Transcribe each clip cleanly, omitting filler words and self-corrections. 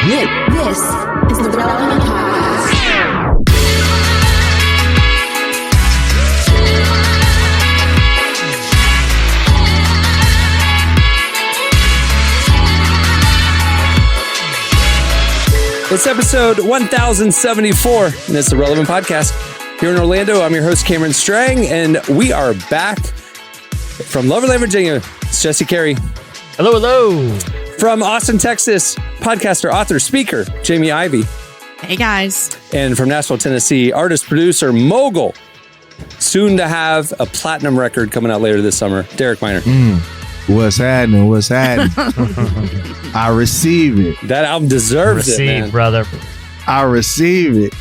This is the Relevant Podcast. It's episode 1074, and it's the Relevant Podcast. Here in Orlando, I'm your host, Cameron Strang, and we are back from Loverland, Virginia. It's Jesse Carey. Hello, hello. From Austin, Texas, podcaster, author, speaker, Jamie Ivey. Hey, guys. And from Nashville, Tennessee, artist, producer, mogul, soon to have a platinum record coming out later this summer, Derek Minor. What's happening? What's happening? I receive it. That album deserves it, man. Brother. I receive it.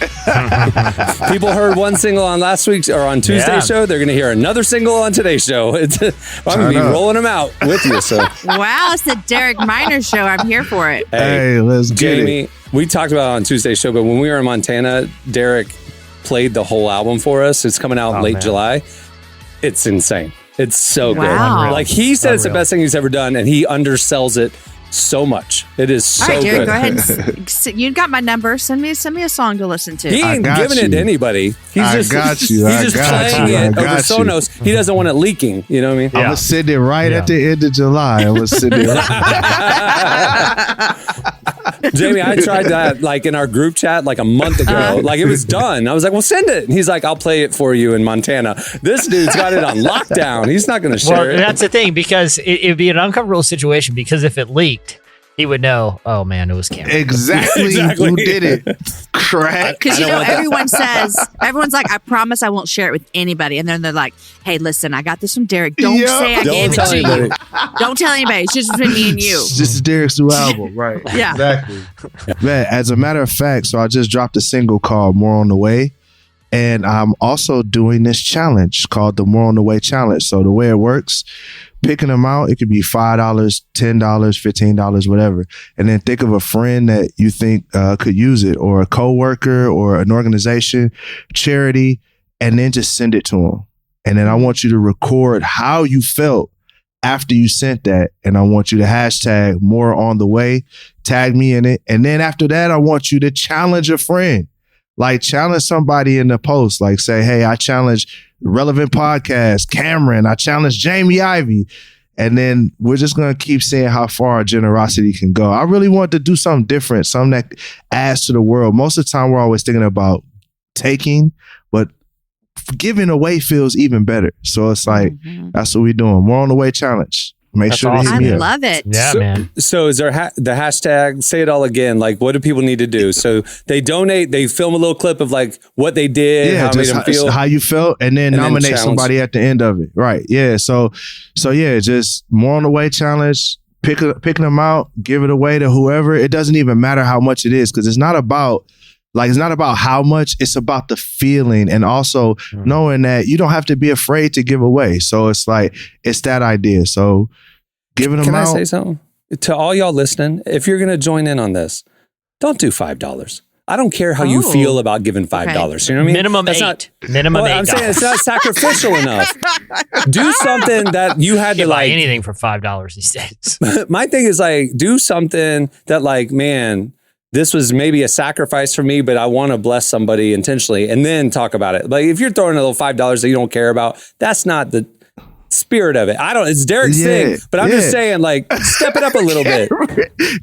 People heard one single on last week's or on Tuesday's show. They're going to hear another single on today's show. I'm going to be rolling them out with you. So, wow, it's the Derek Minor show. I'm here for it. Hey, let's get Jamie, it. we talked about it on Tuesday's show, but when we were in Montana, Derek played the whole album for us. It's coming out late July. It's insane. It's so good. Wow. Like he said, it's the best thing he's ever done, and he undersells it so much. It is so All right, Derek, good. go ahead. You got my number. Send me a song to listen to. He ain't giving it to anybody. He's just playing it over Sonos. He doesn't want it leaking. You know what I mean? I'm going to send it right at the end of July. I'm going to send it Jamie, I tried that like in our group chat like a month ago. Like it was done. I was like, well, send it. And he's like, I'll play it for you in Montana. This dude's got it on lockdown. He's not going to share it. That's the thing, because it'd be an uncomfortable situation, because if it leaked, he would know, oh man, it was Cameron. Exactly. Who did it? Correct. Because everyone's like, I promise I won't share it with anybody. And then they're like, hey, listen, I got this from Derek. Don't say I gave it to you. Don't tell anybody. It's just between me and you. This is Derek's new album, right? Yeah. Exactly. Man, as a matter of fact, so I just dropped a single called More on the Way. And I'm also doing this challenge called the More on the Way Challenge. So the way it works, picking them out, it could be $5, $10, $15, whatever. And then think of a friend that you think could use it, or a coworker, or an organization, charity, and then just send it to them. And then I want you to record how you felt after you sent that. And I want you to hashtag More on the Way, tag me in it. And then after that, I want you to challenge a friend. Like challenge somebody in the post, like say, hey, I challenge Relevant Podcast, Cameron, I challenge Jamie Ivey. And then we're just going to keep seeing how far our generosity can go. I really want to do something different, something that adds to the world. Most of the time, we're always thinking about taking, but giving away feels even better. So it's like, that's what we're doing. More on the Way challenge. Make sure to hit me up. I love it. Yeah, man. So is there the hashtag, say it all again, like what do people need to do? So they donate, they film a little clip of like what they did, how it made them feel. How you felt, and then nominate somebody at the end of it. Right. Yeah. So yeah, just More on the Way challenge, picking them out, give it away to whoever. It doesn't even matter how much it is, because it's not about how much, it's about the feeling, and also knowing that you don't have to be afraid to give away. So it's like, it's that idea. So giving them out. Can I say something? To all y'all listening, if you're going to join in on this, don't do $5. I don't care how you feel about giving $5. You know what I mean? Minimum $8. Minimum $8. I'm saying it's not sacrificial enough. Do something that you had to buy like anything for $5 these days. My thing is like, do something that like, man, this was maybe a sacrifice for me, but I want to bless somebody intentionally, and then talk about it. Like if you're throwing a little $5 that you don't care about, that's not the spirit of it. It's Derek's thing, but I'm just saying, like, step it up a little bit.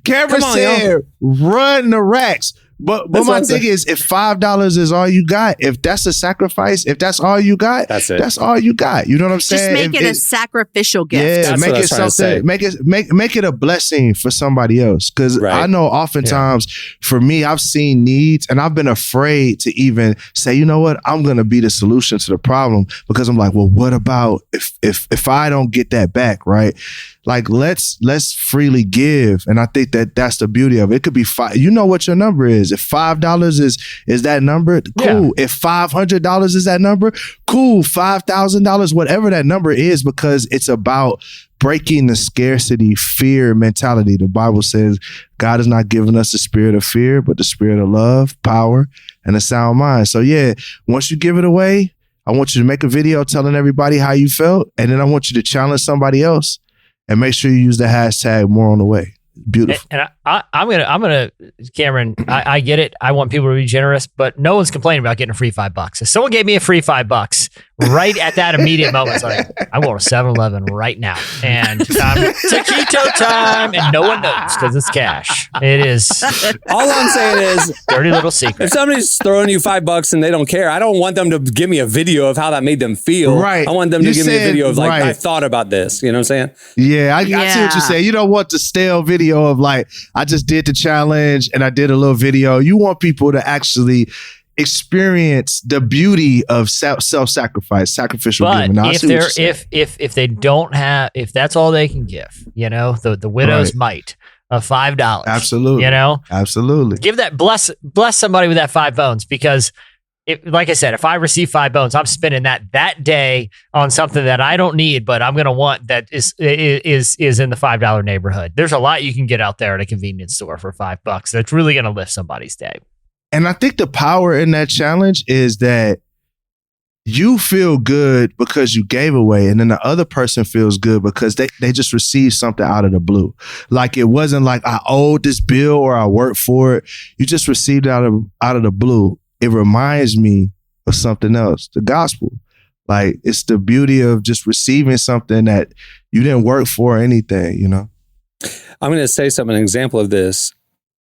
Cameron said, run the racks. But my thing is, if $5 is all you got, if that's a sacrifice, if that's all you got, that's it. That's all you got. You know what I'm saying? Just make it a sacrificial gift. Yeah, that's make it something. Make it a blessing for somebody else. Because I know oftentimes for me, I've seen needs and I've been afraid to even say, you know what, I'm gonna be the solution to the problem, because I'm like, well, what about if I don't get that back, right? Like let's freely give, and I think that's the beauty of it. It could be $5. You know what your number is. If $5 is that number, cool. Yeah. If $500 is that number, cool. $5,000, whatever that number is, because it's about breaking the scarcity, fear mentality. The Bible says God has not given us the spirit of fear, but the spirit of love, power, and a sound mind. So yeah, once you give it away, I want you to make a video telling everybody how you felt, and then I want you to challenge somebody else. And make sure you use the hashtag More on the Way. beautiful. And I'm gonna, Cameron. I get it. I want people to be generous, but no one's complaining about getting a free $5. If someone gave me a free $5 right at that immediate moment, it's like I want a 7-Eleven right now, and taquito time, and no one knows because it's cash. It is. All I'm saying is, dirty little secret. if somebody's throwing you $5 and they don't care, I don't want them to give me a video of how that made them feel. Right. I want them to give me a video of like, right. I thought about this. You know what I'm saying? Yeah, I see what you're saying. You don't want the stale video of like, I just did the challenge and I did a little video. You want people to actually experience the beauty of self-sacrifice, sacrificial giving. Now, if they don't have, if that's all they can give, you know, the widow's mite of $5. Absolutely. You know? Absolutely. Give that, bless somebody with that 5 bones, because like I said, if I receive 5 bones, I'm spending that day on something that I don't need, but I'm going to want that is in the $5 neighborhood. There's a lot you can get out there at a convenience store for $5 that's really going to lift somebody's day. And I think the power in that challenge is that you feel good because you gave away, and then the other person feels good because they just received something out of the blue. Like it wasn't like I owed this bill or I worked for it. You just received it out of the blue. It reminds me of something else, the gospel. Like it's the beauty of just receiving something that you didn't work for or anything, you know? I'm going to say something. An example of this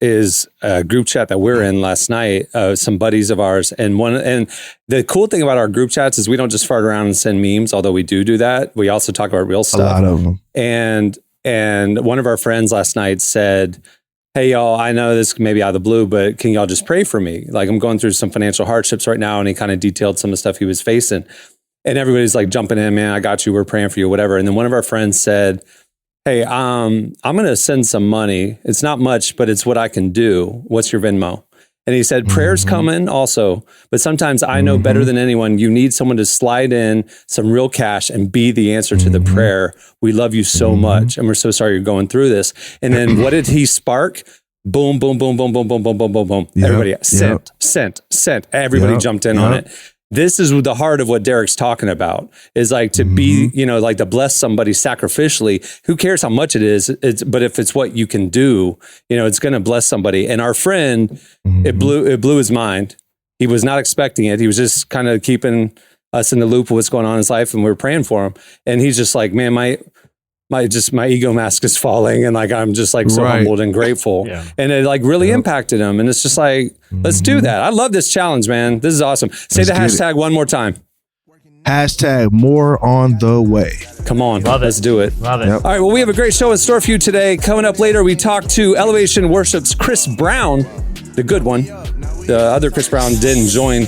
is a group chat that we're in last night, some buddies of ours. And the cool thing about our group chats is we don't just fart around and send memes, although we do that. We also talk about real stuff. A lot of them. And one of our friends last night said, hey, y'all, I know this may be out of the blue, but can y'all just pray for me? Like I'm going through some financial hardships right now. And he kind of detailed some of the stuff he was facing. And everybody's like jumping in, man, I got you. We're praying for you, whatever. And then one of our friends said, hey, I'm going to send some money. It's not much, but it's what I can do. What's your Venmo? And he said, prayers coming also, but sometimes I know better than anyone, you need someone to slide in some real cash and be the answer to the prayer. We love you so much. And we're so sorry you're going through this. And then what did he spark? Boom, boom, boom, boom, boom, boom, boom, boom, boom, boom. Everybody sent. Everybody jumped in on it. This is the heart of what Derek's talking about, is like to be, you know, like to bless somebody sacrificially. Who cares how much it is? But if it's what you can do, you know, it's going to bless somebody. And our friend, it blew his mind. He was not expecting it. He was just kind of keeping us in the loop of what's going on in his life. And we were praying for him. And he's just like, man, my ego mask is falling, and like I'm just like so humbled and grateful. And it like really impacted him. And it's just like, let's do that. I love this challenge, man. This is awesome. Say the hashtag one more time. Hashtag more on the way. Come on, let's do it. Love it. All right, well, we have a great show in store for you today. Coming up later, we talk to Elevation Worship's Chris Brown, the good one. The other Chris Brown didn't join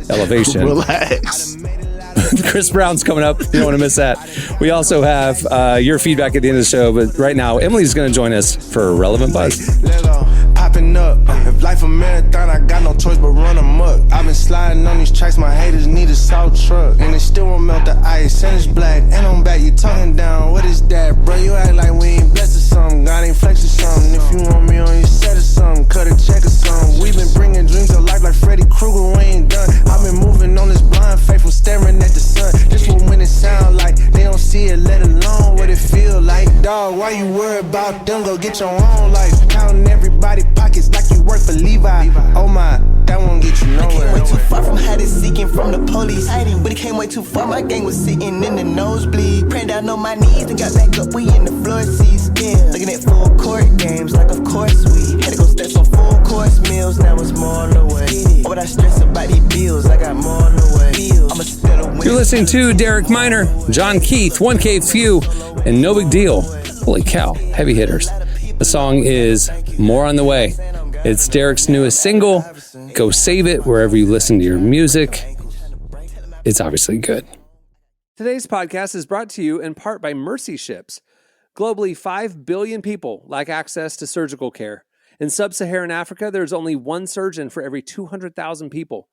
Elevation. Relax. Chris Brown's coming up. You don't want to miss that. We also have your feedback at the end of the show. But right now, Emily's going to join us for Relevant Buzz. Popping up. If life a marathon, I got no choice but run amok. I've been sliding on these tracks, my haters need a salt truck. And it still won't melt the ice, and it's black. And I'm back, you talking down. What is that, bro? You act like we ain't blessed or something. God ain't flex or something. If you want me on your set or something, cut a check or something. We've been bringing dreams to life like Freddy Krueger, we ain't done. I've been moving on this blind faith from staring at the sun. Just what when it sound like they don't see it, let alone what it feel like. Dog, why you worry about them? Go get your own life. Counting everybody pockets like you work for Levi. Oh my, that won't get you nowhere. Way too far from had it seeking from the police. But it came way too far, my gang was sitting in the nosebleed. Praying down on my knees, then got back up, we in the floor seats. Yeah, looking at full court games, like of course we had to go steps on full course meals, now it's more on the way. What I stress about these bills, I got more on the way. I'm a still a You're listening to Derek Minor, John Keith, 1K Few, and No Big Deal. Holy cow, heavy hitters. The song is More on the Way. It's Derek's newest single. Go save it wherever you listen to your music. It's obviously good. Today's podcast is brought to you in part by Mercy Ships. Globally, 5 billion people lack access to surgical care. In sub-Saharan Africa, there's only one surgeon for every 200,000 people.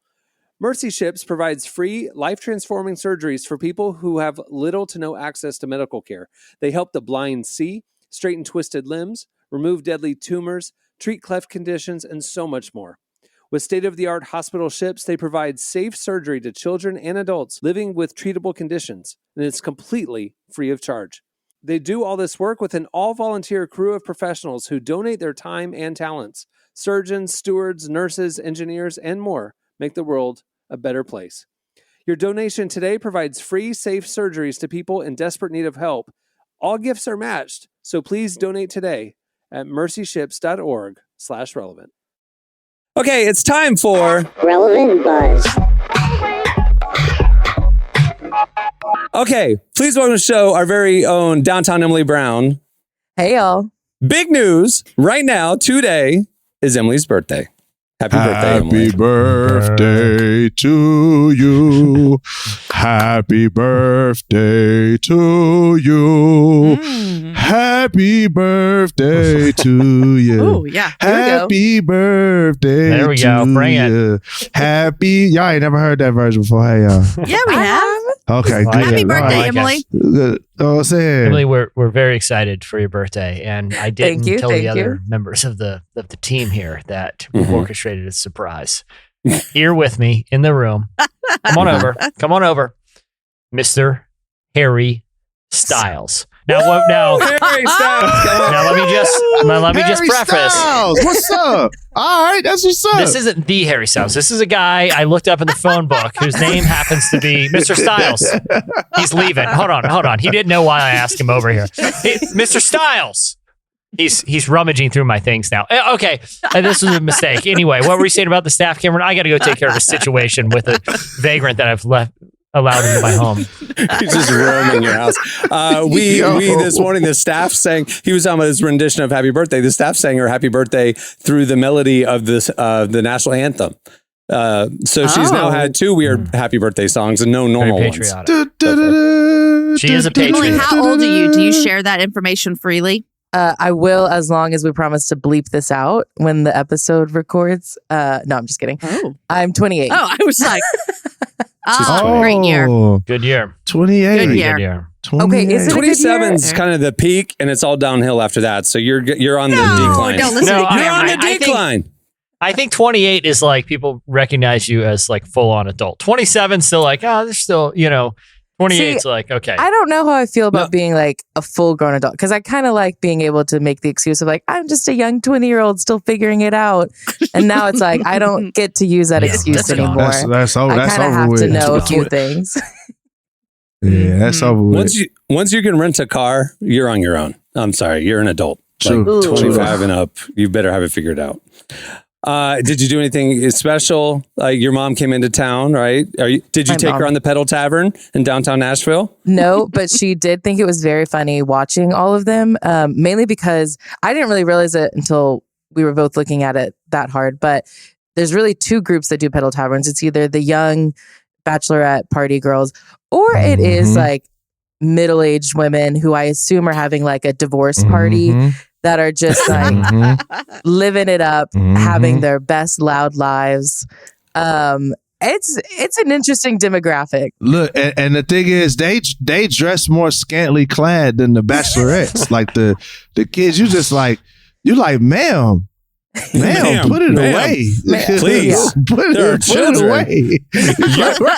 Mercy Ships provides free, life-transforming surgeries for people who have little to no access to medical care. They help the blind see, straighten twisted limbs, remove deadly tumors, treat cleft conditions, and so much more. With state-of-the-art hospital ships, they provide safe surgery to children and adults living with treatable conditions, and it's completely free of charge. They do all this work with an all-volunteer crew of professionals who donate their time and talents. Surgeons, stewards, nurses, engineers, and more make the world a better place. Your donation today provides free, safe surgeries to people in desperate need of help. All gifts are matched, so please donate today at mercyships.org/relevant. Okay, it's time for Relevant Buzz. Okay, please welcome to the show our very own Downtown Emily Brown. Hey, y'all. Big news right now, today is Emily's birthday. Happy birthday, Emily. Happy birthday to you. Happy birthday to you. Happy birthday to you. Oh, yeah. Happy birthday. There we go. Bring it. Happy. Y'all ain't never heard that version before, hey, y'all. Yeah, we have. Okay, Well, good. Happy it. birthday, I like Emily. Good. Oh, say Emily, we're very excited for your birthday, and I didn't Thank you, tell the thank other you. members of the team here that we've orchestrated a surprise. Here with me in the room, come on over, Mr. Harry Styles. Now, Harry Styles, come on. now let me just Harry preface. Styles, what's up? All right, that's what's up. This isn't the Harry Styles. This is a guy I looked up in the phone book whose name happens to be Mr. Styles. He's leaving. Hold on. He didn't know why I asked him over here. Hey, Mr. Styles. He's rummaging through my things now. Okay, this was a mistake. Anyway, what were you saying about the staff, Cameron? I got to go take care of a situation with a vagrant that I've allowed into my home. He's just roaming your house. We this morning, the staff sang, he was talking about his rendition of Happy Birthday. The staff sang her Happy Birthday through the melody of this the national anthem. So she's now had 2 weird Happy Birthday songs and no normal Very ones. patriotic. She is a patriot. Emily, how old are you? Do you share that information freely? I will, as long as we promise to bleep this out when the episode records. No, I'm just kidding. Oh. I'm 28. Oh, I was like, great year. Good year. 28. Good Very year. good year. Okay, is it a good 27's year? kind of the peak, and it's all downhill after that. So you're on the decline. don't listen No, to I- You're on Cameron. the I think- decline. I think 28 is like people recognize you as like full on adult. 27 still like, they're still, 28's like, okay. I don't know how I feel about No. being like a full grown adult because I kind of like being able to make the excuse of like, I'm just a young 20-year-old still figuring it out. And now it's like, I don't get to use that Yeah, excuse that's gone. anymore. That's over. I That's kind of over have with. to know a few things. Yeah, that's over with. Once you can rent a car, you're on your own. I'm sorry, you're an adult. True. Like Ooh. 25 and up, you better have it figured out. Did you do anything special? Like your mom came into town, right? Did you My take mom. her on the Pedal Tavern in downtown Nashville? No, but she did think it was very funny watching all of them, mainly because I didn't really realize it until we were both looking at it that hard. But there's really 2 groups that do pedal taverns. It's either the young bachelorette party girls, or it is like middle-aged women who I assume are having like a divorce party that are just like living it up, having their best loud lives. It's an interesting demographic. Look, and the thing is, they dress more scantily clad than the bachelorettes. Like the kids, you ma'am. Ma'am, put it away. Please. Put There are it children. away.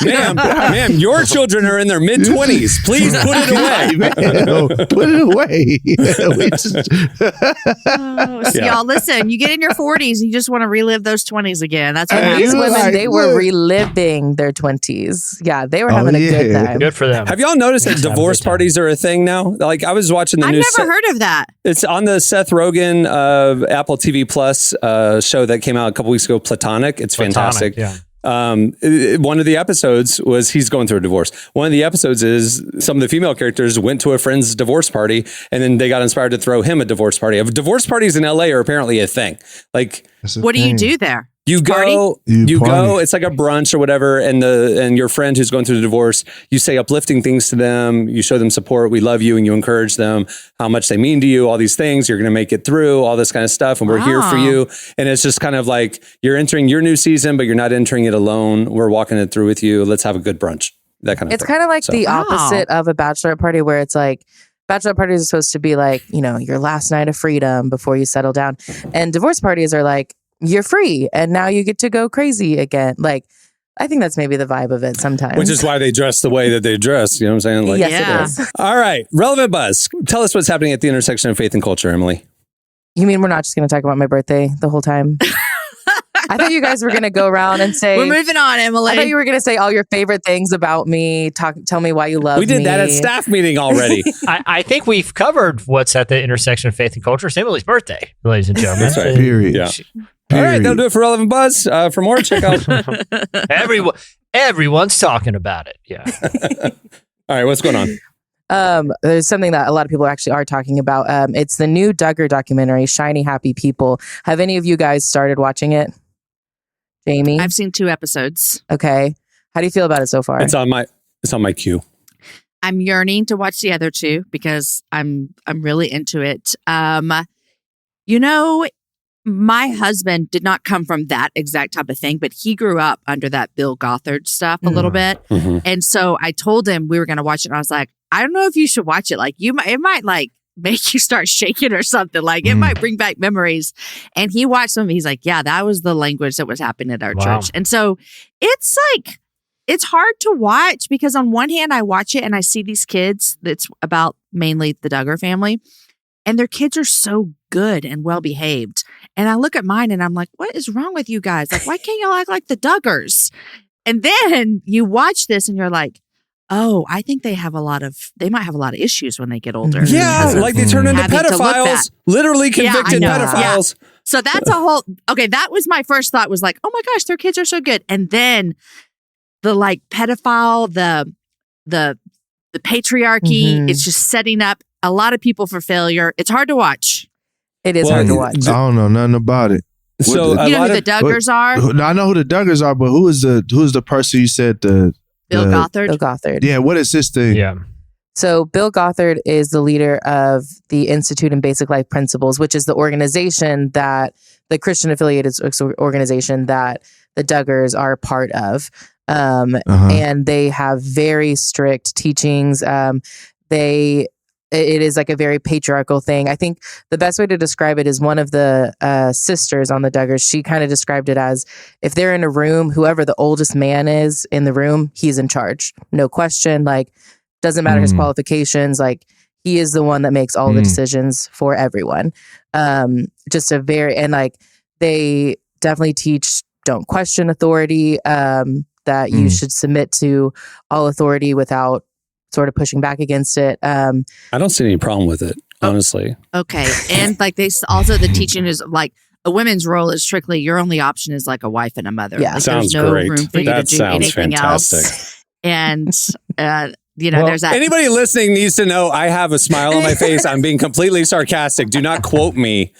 Ma'am, your children are in their mid-20s. Please put it away. Ma'am, put it away. We just- So y'all, listen, you get in your 40s, you just want to relive those 20s again. That's what Hey, These happens. women, like, they were look. reliving their 20s. Yeah, they were having a good yeah. time. Good for them. Have y'all noticed that Have a divorce good time. parties are a thing now? Like I was watching the I've new never heard of that. It's on the Seth Rogen Apple TV Plus show that came out a couple weeks ago, Platonic. It's fantastic. Yeah. One of the episodes was he's going through a divorce. One of the episodes is some of the female characters went to a friend's divorce party and then they got inspired to throw him a divorce party. Divorce parties in LA are apparently a thing. Like What do you do there? you Party? go, You you party. go, it's like a brunch or whatever. And your friend who's going through the divorce, you say uplifting things to them. You show them support. We love you. And you encourage them how much they mean to you, all these things. You're going to make it through all this kind of stuff. And we're here for Wow. you. And it's just kind of like you're entering your new season, but you're not entering it alone. We're walking it through with you. Let's have a good brunch. That kind of It's thing. kind of like So- the Wow. opposite of a bachelorette party where it's like bachelorette parties are supposed to be like, your last night of freedom before you settle down. And divorce parties are like, you're free and now you get to go crazy again. Like I think that's maybe the vibe of it sometimes. Which is why they dress the way that they dress. You know what I'm saying? Like, yes, it is. All right. Relevant buzz. Tell us what's happening at the intersection of faith and culture, Emily. You mean we're not just going to talk about my birthday the whole time? I thought you guys were going to go around and say... We're moving on, Emily. I thought you were going to say all your favorite things about me. Tell me why you love me. We did that at staff meeting already. I think we've covered what's at the intersection of faith and culture. It's Emily's birthday, ladies and gentlemen. That's right. Period. Yeah. All right, that'll do it for Relevant Buzz. For more, check out... Everyone's talking about it. Yeah. All right, what's going on? There's something that a lot of people actually are talking about. It's the new Duggar documentary, Shiny Happy People. Have any of you guys started watching it? Jamie? I've seen 2 episodes. Okay. How do you feel about it so far? It's on my queue. I'm yearning to watch the other 2 because I'm really into it. You know, my husband did not come from that exact type of thing, but he grew up under that Bill Gothard stuff a little bit. Mm-hmm. And so I told him we were going to watch it. And I was like, I don't know if you should watch it. Like it might like make you start shaking or something. Like it might bring back memories. And he watched them. He's like, yeah, that was the language that was happening at our church. And so it's like, it's hard to watch because on one hand, I watch it and I see these kids that's about mainly the Duggar family and their kids are so good and well behaved. And I look at mine and I'm like, what is wrong with you guys? Like, why can't y'all act like the Duggars? And then you watch this and you're like, oh, I think they might have a lot of issues when they get older. Yeah, like they turn into pedophiles, literally convicted pedophiles. Yeah. So that's a whole, okay, that was my first thought was like, oh my gosh, their kids are so good. And then the like pedophile, the patriarchy, it's just setting up a lot of people for failure. It's hard to watch. It is hard to watch. I don't know nothing about it. So you know who the Duggars are? I know who the Duggars are, but who's the person you said Bill Gothard? Bill Gothard. Yeah, what is his thing? Yeah. So Bill Gothard is the leader of the Institute in Basic Life Principles, which is the organization that the Christian affiliated organization that the Duggars are a part of. And they have very strict teachings. It is like a very patriarchal thing. I think the best way to describe it is one of the sisters on the Duggars. She kind of described it as if they're in a room, whoever the oldest man is in the room, he's in charge. No question. Like, doesn't matter his qualifications. Like, he is the one that makes all the decisions for everyone. And like, they definitely teach don't question authority, that you should submit to all authority without sort of pushing back against it. I don't see any problem with it, honestly. Okay. And like the teaching is like a women's role is strictly your only option is like a wife and a mother. Yeah. Like, Sounds there's no great. room for you That to do sounds anything fantastic. else. And there's that. Anybody listening needs to know I have a smile on my face. I'm being completely sarcastic. Do not quote me.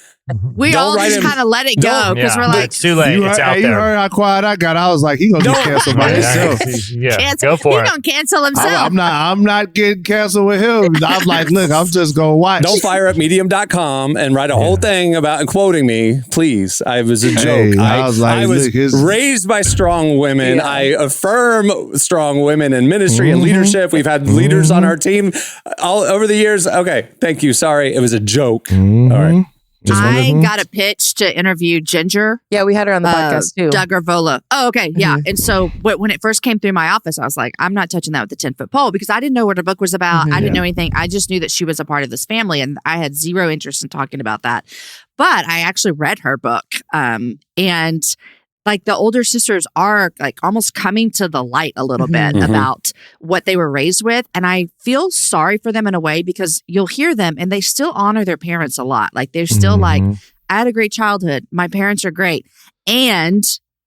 We Don't all write just him- kind of let it go because we're like, it's too late. It's out You there. heard how quiet I got. I was like, he gonna get canceled by himself. Yeah, go for he's it. gonna cancel himself. I'm not getting canceled with him. I'm like, look, I'm just gonna watch. Don't fire up medium.com and write a whole thing about quoting me, please. I was a joke. Hey, I was like, I was look, his- raised by strong women. Yeah. I affirm strong women in ministry and leadership. We've had leaders on our team all over the years. Okay, thank you. Sorry, it was a joke. All right. I got a pitch to interview Ginger. Yeah, we had her on the podcast too. Duggar Vola. Oh, okay. Yeah. And so when it first came through my office, I was like, I'm not touching that with the 10-foot pole because I didn't know what her book was about. I didn't know anything. I just knew that she was a part of this family and I had zero interest in talking about that. But I actually read her book. And like the older sisters are like almost coming to the light a little bit about what they were raised with. And I feel sorry for them in a way because you'll hear them and they still honor their parents a lot. Like they're still like, I had a great childhood. My parents are great. And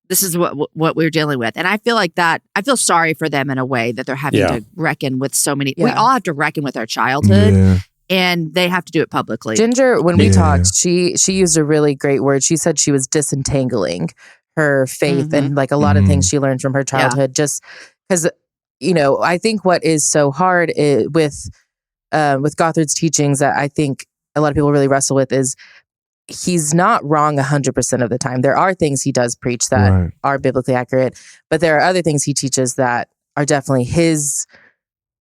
this is what we're dealing with. And I feel like that, I feel sorry for them in a way that they're having to reckon with so many, we all have to reckon with our childhood. And they have to do it publicly. Ginger, when we talked, she used a really great word. She said she was disentangling her faith and like a lot of things she learned from her childhood, just because, I think what is so hard with Gothard's teachings that I think a lot of people really wrestle with is he's not wrong 100% of the time. There are things he does preach that are biblically accurate, but there are other things he teaches that are definitely his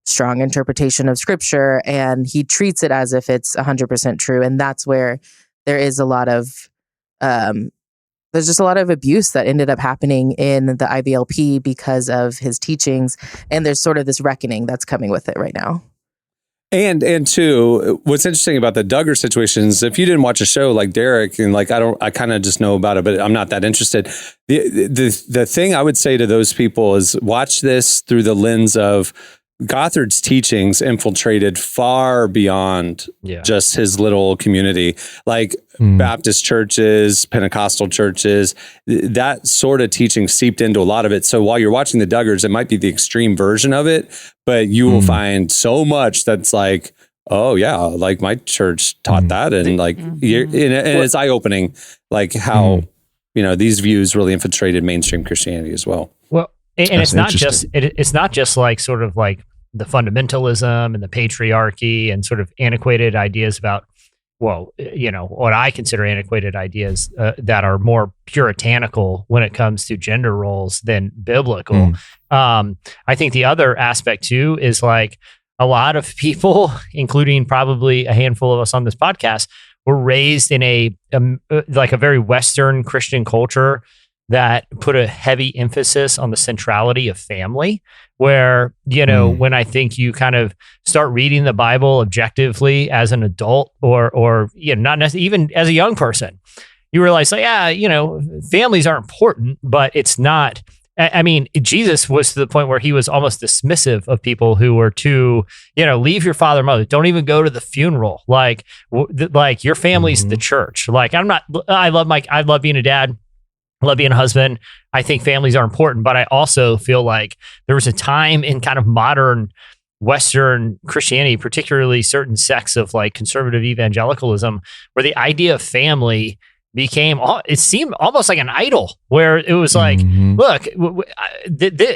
strong interpretation of scripture, and he treats it as if it's 100% true. And that's where there is a lot of there's just a lot of abuse that ended up happening in the IVLP because of his teachings. And there's sort of this reckoning that's coming with it right now. And two, what's interesting about the Duggar situations, if you didn't watch a show like Derek, and like I kind of just know about it, but I'm not that interested. The thing I would say to those people is watch this through the lens of Gothard's teachings infiltrated far beyond just his little community, like Baptist churches, Pentecostal churches. That sort of teaching seeped into a lot of it. So while you're watching the Duggars, it might be the extreme version of it, but you will find so much that's like, oh yeah, like my church taught that, and like, and it's eye opening, like how these views really infiltrated mainstream Christianity as well. Well, and it's not just like sort of like the fundamentalism and the patriarchy and sort of antiquated ideas about, what I consider antiquated ideas that are more puritanical when it comes to gender roles than biblical. I think the other aspect too is like a lot of people, including probably a handful of us on this podcast, were raised in a very Western Christian culture that put a heavy emphasis on the centrality of family, where, when I think you kind of start reading the Bible objectively as an adult or not necessarily even as a young person, you realize like, families are important, but it's not. I mean, Jesus was to the point where he was almost dismissive of people who were too, leave your father and mother. Don't even go to the funeral. Like your family's the church. Like I love being a dad. I love being a husband. I think families are important, but I also feel like there was a time in kind of modern Western Christianity, particularly certain sects of like conservative evangelicalism, where the idea of family it seemed almost like an idol, where it was like, look,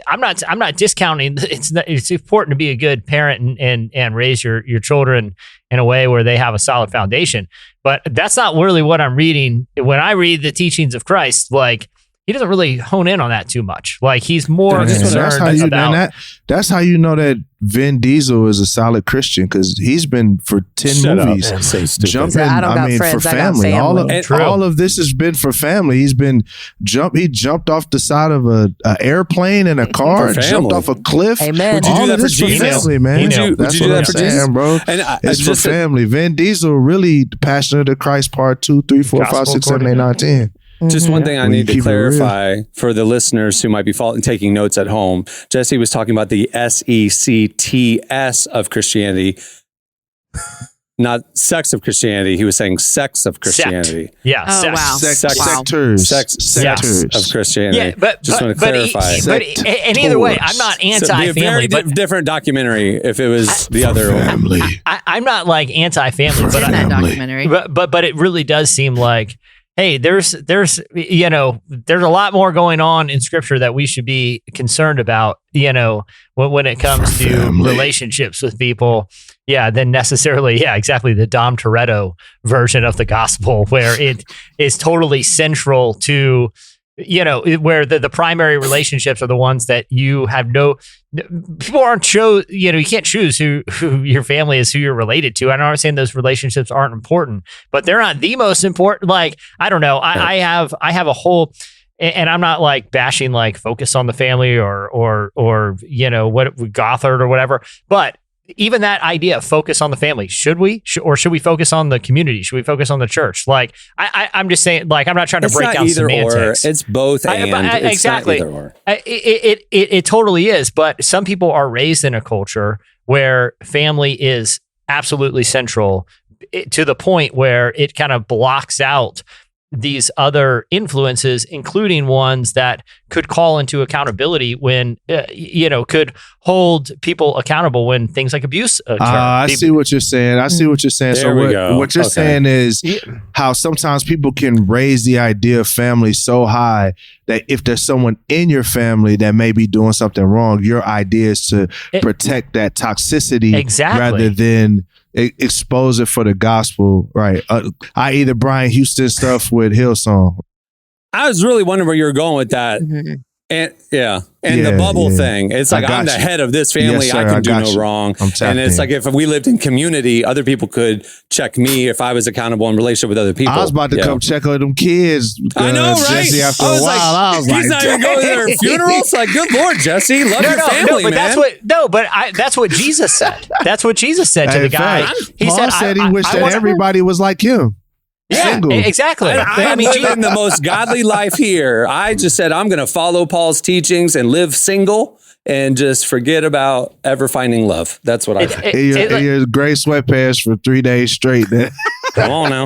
I'm not discounting. It's important to be a good parent and raise your children in a way where they have a solid foundation. But that's not really what I'm reading. When I read the teachings of Christ, like he doesn't really hone in on that too much. Like he's more concerned about. That's how you know that Vin Diesel is a solid Christian, because he's been for 10 movies jumping. For family. All of this has been for family. He jumped off the side of a airplane in a car, jumped off a cliff. Amen. Would you do that for Jesus? Family, man. Would you do that for Jesus, bro? It's for family. Vin Diesel really the Passion of the Christ Part 2, 3, 4, 5, 6, 7, 8, 9, 10. Just one thing I need to clarify for the listeners who might be taking notes at home. Jesse was talking about the SECTS of Christianity, not sex of Christianity. He was saying sex of Christianity. Sect. Yeah. Oh, wow. Sectors. Sectors of Christianity. Yeah, but just want to clarify. But either way, I'm not anti-family. Very different documentary if it was the other family. I'm not like anti-family, but that documentary. But it really does seem like, hey, there's a lot more going on in Scripture that we should be concerned about, when it comes to relationships with people, than necessarily, exactly, the Dom Toretto version of the gospel, where it is totally central to, where the primary relationships are the ones that you have people aren't you can't choose who your family is, who you're related to. I'm not saying those relationships aren't important, but they're not the most important. Like, I don't know. I have a whole, and I'm not like bashing like Focus on the Family or what Gothard or whatever, but even that idea of focus on the family, should we focus on the community? Should we focus on the church? Like, I'm just saying, like, I'm not trying to break down semantics. It's both and. Exactly. It's not either or. It totally is. But some people are raised in a culture where family is absolutely central, to the point where it kind of blocks out these other influences, including ones that could call into accountability when, could hold people accountable when things like abuse occur. I see what you're saying. There What you're saying is how sometimes people can raise the idea of family so high that if there's someone in your family that may be doing something wrong, your idea is to protect that toxicity rather than expose it for the gospel, right? The Brian Houston stuff with Hillsong. I was really wondering where you were going with that. And the bubble thing. It's like I'm the head of this family. Yes, sir, I can do no you. wrong. I'm tapped And it's in. like if we lived in community, other people could check me if I was accountable in relationship with other people. I was about to come check on them kids. I know, right? Jesse, after I a was while, I was he's like, not even going to their funerals. Like, good Lord, Jesse, love your family, but man. that's what Jesus said. That's what Jesus said to the guy. He said he wished that everybody was like him. Yeah, single. Exactly. I mean, living the most godly life here. I just said I'm going to follow Paul's teachings and live single and just forget about ever finding love. That's what I think. In your gray sweatpants for 3 days straight. Come on now.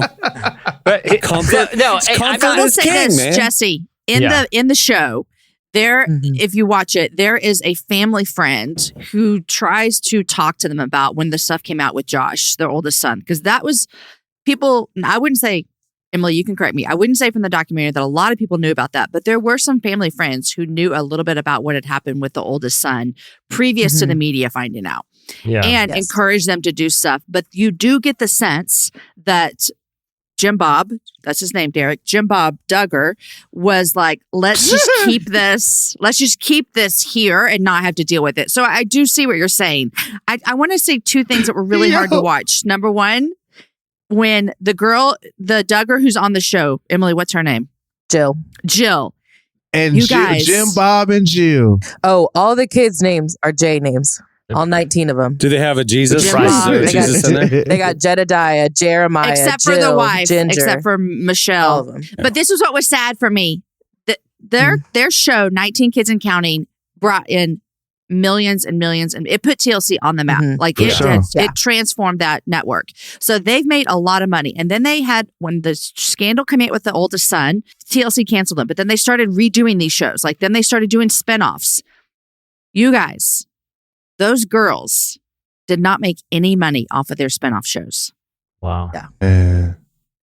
But comfort. Comfort I will is say king, this, man. Jesse. In the show, there, if you watch it, there is a family friend who tries to talk to them about when the stuff came out with Josh, their oldest son, because that was people. I wouldn't say, Emily, you can correct me. I wouldn't say from the documentary that a lot of people knew about that, but there were some family friends who knew a little bit about what had happened with the oldest son previous to the media finding out, and encouraged them to do stuff. But you do get the sense that Jim Bob, that's his name, Derek, Jim Bob Duggar was like, let's just keep this here and not have to deal with it. So I do see what you're saying. I want to say two things that were really hard to watch. Number one, when the girl, the Duggar who's on the show, Emily, what's her name? Jill. And you guys, Jim, Bob, and Jill. Oh, all the kids' names are J names. All 19 of them. Do they have a Jesus? Jim Bob. Jesus in there? They got Jedediah, Jeremiah, except Jill, for the wife, Ginger. except for Michelle. All of them. But this was what was sad for me. Their show, 19 Kids and Counting, brought in millions and millions, and it put TLC on the map. Like it did. It transformed that network. So they've made a lot of money. And then they had, when the scandal came out with the oldest son, TLC canceled them. But then they started redoing these shows. Like then they started doing spinoffs. You guys, those girls did not make any money off of their spinoff shows. Wow. Yeah.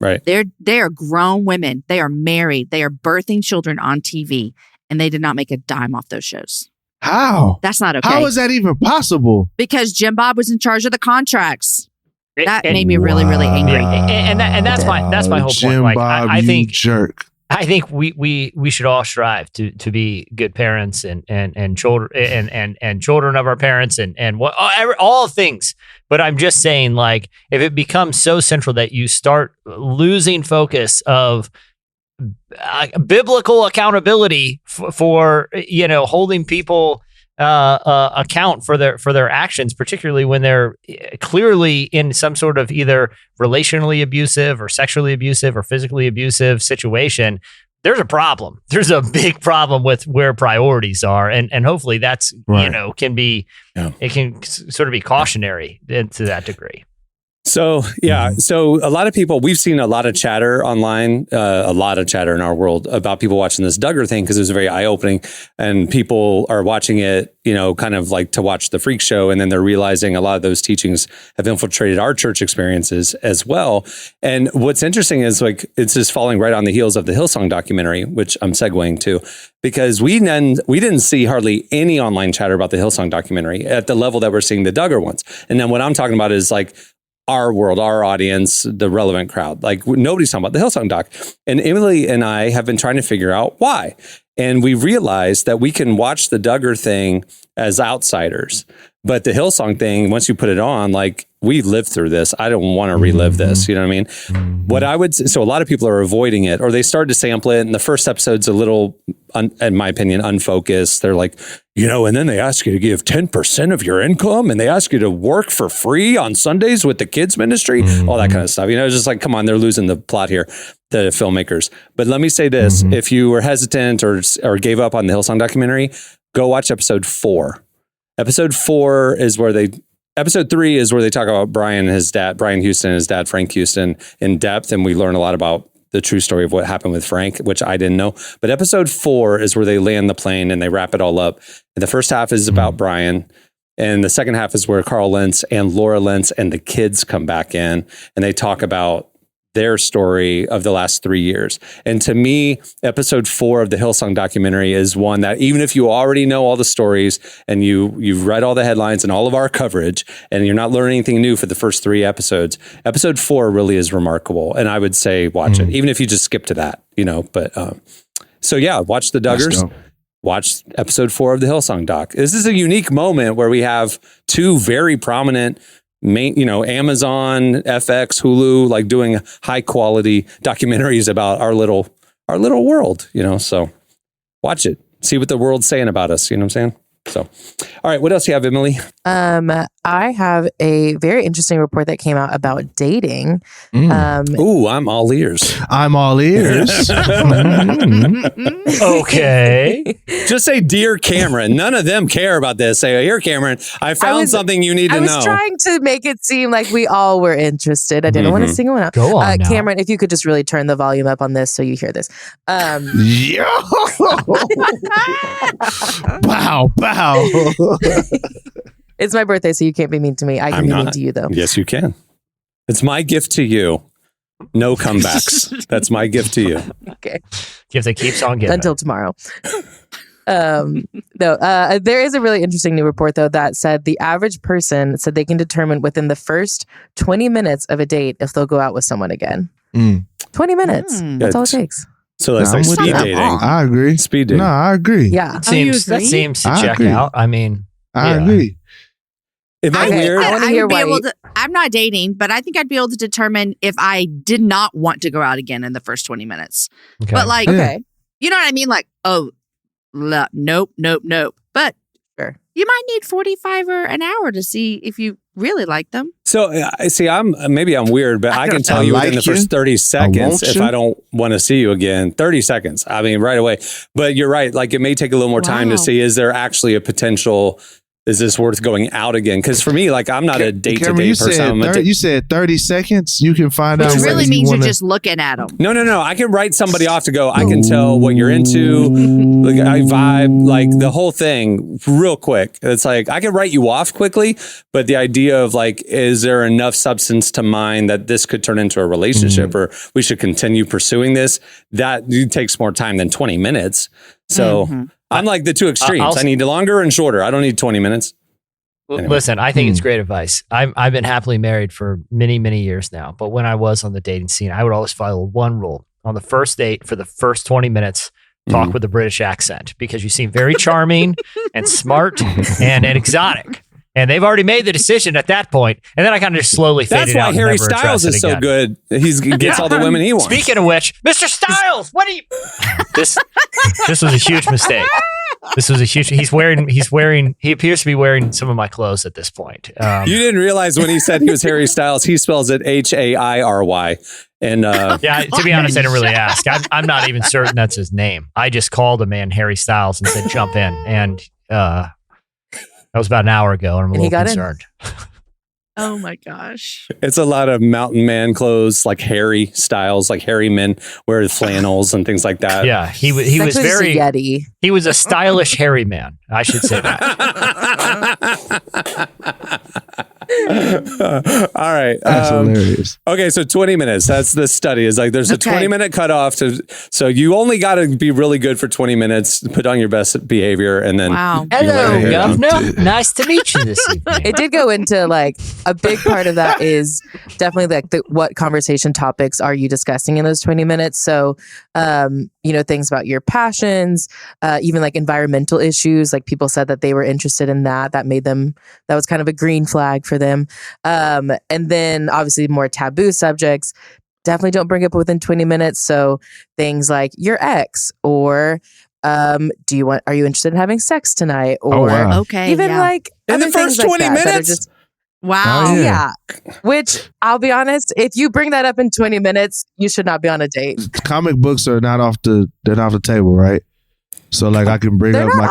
Right. They are grown women. They are married. They are birthing children on TV, and they did not make a dime off those shows. How? That's not okay. How is that even possible? Because Jim Bob was in charge of the contracts. That made me really, really angry. And that's my whole Jim point. Like Bob, I think jerk. I think we should all strive to be good parents and children and children of our parents and what all things. But I'm just saying, like, if it becomes so central that you start losing focus of biblical accountability for holding people account for their actions, particularly when they're clearly in some sort of either relationally abusive or sexually abusive or physically abusive situation, there's a problem. There's a big problem with where priorities are. And hopefully that's, can be, it can sort of be cautionary to that degree. So, so a lot of people, we've seen a lot of chatter online, a lot of chatter in our world about people watching this Duggar thing because it was very eye-opening, and people are watching it, kind of like to watch the freak show, and then they're realizing a lot of those teachings have infiltrated our church experiences as well. And what's interesting is like it's just falling right on the heels of the Hillsong documentary, which I'm segueing to, because we didn't see hardly any online chatter about the Hillsong documentary at the level that we're seeing the Duggar ones. And then what I'm talking about is like our world, our audience, the relevant crowd. Like nobody's talking about the Hillsong doc. And Emily and I have been trying to figure out why. And we realized that we can watch the Duggar thing as outsiders. But the Hillsong thing, once you put it on, like we lived through this. I don't want to relive this. You know what I mean? What I would so a lot of people are avoiding it, or they started to sample it. And the first episode's a little, in my opinion, unfocused. They're like, and then they ask you to give 10% of your income, and they ask you to work for free on Sundays with the kids ministry, all that kind of stuff. It's just like, come on, they're losing the plot here, the filmmakers. But let me say this: if you were hesitant or gave up on the Hillsong documentary, go watch episode 4. Episode 4 is where episode 3 is where they talk about Brian Houston and his dad, Frank Houston, in depth. And we learn a lot about the true story of what happened with Frank, which I didn't know. But episode 4 is where they land the plane and they wrap it all up. And the first half is about Brian. And the second half is where Carl Lentz and Laura Lentz and the kids come back in and they talk about their story of the last 3 years. And to me, episode 4 of the Hillsong documentary is one that even if you already know all the stories and you've read all the headlines and all of our coverage and you're not learning anything new for the first 3 episodes, episode 4 really is remarkable. And I would say watch it, even if you just skip to that, but so yeah, watch the Duggars. watch episode 4 of the Hillsong doc. This is a unique moment where we have two very prominent Amazon, FX, Hulu, like doing high quality documentaries about our little world, so watch it. See what the world's saying about us. You know what I'm saying? So, all right. What else do you have, Emily? I have a very interesting report that came out about dating. Ooh, I'm all ears. I'm all ears. Okay. Just say, "Dear Cameron." None of them care about this. Say, "Here, Cameron, I found something you need to know." I was trying to make it seem like we all were interested. I didn't want to single one out. Go on now. Cameron, if you could just really turn the volume up on this so you hear this. Yo! Bow. It's my birthday, so you can't be mean to me. I can be mean to you, though. Yes, you can. It's my gift to you. No comebacks. That's my gift to you. Okay. Gift that keeps on giving. Until tomorrow. There is a really interesting new report, though, that said the average person said they can determine within the first 20 minutes of a date if they'll go out with someone again. 20 minutes. That's all it takes. So that's like speed dating. I agree. Speed dating. No, I agree. Yeah. That seems to check out. I mean, I agree. Am I weird? I want to hear why. I'm not dating, but I think I'd be able to determine if I did not want to go out again in the first 20 minutes. okay. But like, Okay. you know what I mean? Like, nope. But Sure. you might need 45 or an hour to see if you really like them. So see, I'm weird, but I can tell you within the first 30 seconds if I don't want to see you again. 30 seconds. I mean, right away. But you're right. Like, it may take a little more time to see, is there actually a potential? Is this worth going out again? Because for me, like, I'm not a date-to-date person. You said 30 seconds. You can find out. Which whether really you means wanna... you're just looking at them. No. I can write somebody off to go, I can tell what you're into. Like, I vibe, like the whole thing real quick. It's like, I can write you off quickly, but the idea of like, is there enough substance to mine that this could turn into a relationship or we should continue pursuing this? That takes more time than 20 minutes. So I'm like the two extremes. I need longer and shorter. I don't need 20 minutes. Anyway. Listen, I think it's great advice. I've been happily married for many, many years now. But when I was on the dating scene, I would always follow one rule. On the first date, for the first 20 minutes, talk with a British accent because you seem very charming and smart and exotic. And they've already made the decision at that point. And then I kind of just slowly faded out. That's why Harry Styles is so good. He gets all the women he wants. Speaking of which, Mr. Styles, what are you? This was a huge mistake. This was a huge. He appears to be wearing some of my clothes at this point. You didn't realize when he said he was Harry Styles, he spells it Hairy. And yeah, to be honest, I didn't really ask. I'm not even certain that's his name. I just called a man Harry Styles and said, jump in. And that was about an hour ago. And I'm a little concerned. Oh my gosh. It's a lot of mountain man clothes, like Harry Styles, like hairy men wear flannels and things like that. Yeah, he was very Yeti. He was a stylish hairy man. I should say that. All right. That's hilarious. Okay, so 20 minutes. That's the study. Is like there's a 20-minute cutoff. So you only got to be really good for 20 minutes, put on your best behavior, and then. Wow. Hello, Governor. Nice to meet you this evening. It did go into like a big part of that is definitely like what conversation topics are you discussing in those 20 minutes? So, things about your passions, even like environmental issues. Like people said that they were interested in that. That was kind of a green flag for them. And then obviously more taboo subjects. Definitely don't bring up within 20 minutes. So things like your ex or are you interested in having sex tonight? Or Okay. even like in the first 20 minutes. Wow. Yeah. Which I'll be honest, if you bring that up in 20 minutes, you should not be on a date. Comic books are not off the table, right? So like I can bring up my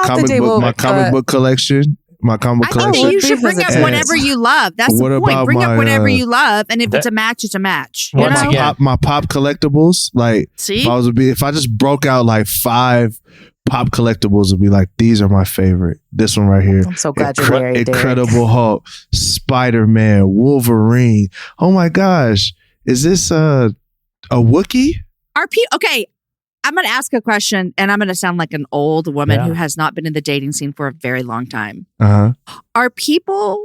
comic book collection. My comic book collection. You should bring up whatever you love. That's the point. Bring up whatever you love, and if it's a match, it's a match. My pop collectibles. Like, see, if I just broke out like 5 pop collectibles, would be like, these are my favorite. This one right here. I'm so glad you're married, Incredible Hulk, Spider-Man, Wolverine. Oh my gosh, is this a Wookiee? Okay. I'm going to ask a question, and I'm going to sound like an old woman who has not been in the dating scene for a very long time. Are people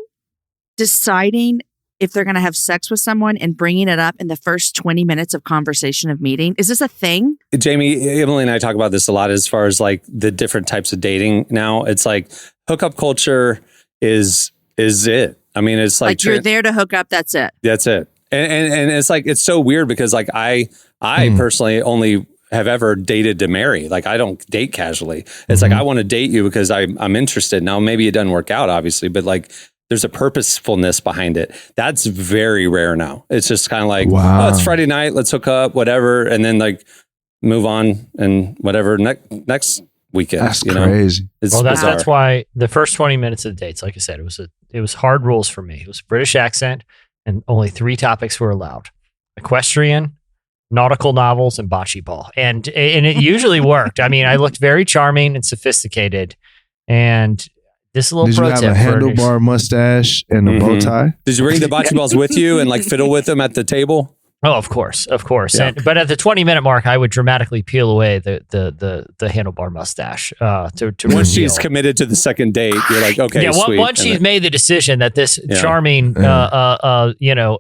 deciding if they're going to have sex with someone and bringing it up in the first 20 minutes of conversation of meeting? Is this a thing? Jamie, Emily and I talk about this a lot as far as like the different types of dating now. It's like hookup culture is it. I mean, it's like you're there to hook up. That's it. That's it. And it's like, it's so weird because like I personally only have ever dated to marry. Like I don't date casually. It's like, I want to date you because I'm interested. Now, maybe it doesn't work out obviously, but like there's a purposefulness behind it. That's very rare now. It's just kind of like, oh, it's Friday night. Let's hook up, whatever. And then like move on and whatever next weekend. That's crazy. That's why the first 20 minutes of the dates, like I said, it was hard rules for me. It was a British accent and only 3 topics were allowed: equestrian, nautical novels, and bocce ball. And it usually worked. I mean, I looked very charming and sophisticated. And this little pro tip. Did you have a handlebar mustache and a bow tie? Did you bring the bocce balls with you and like fiddle with them at the table? Oh, of course. Yeah. But at the 20-minute mark, I would dramatically peel away the handlebar mustache to once she's committed to the second date, you're like, okay, yeah. Sweet. Once she's made the decision that this charming,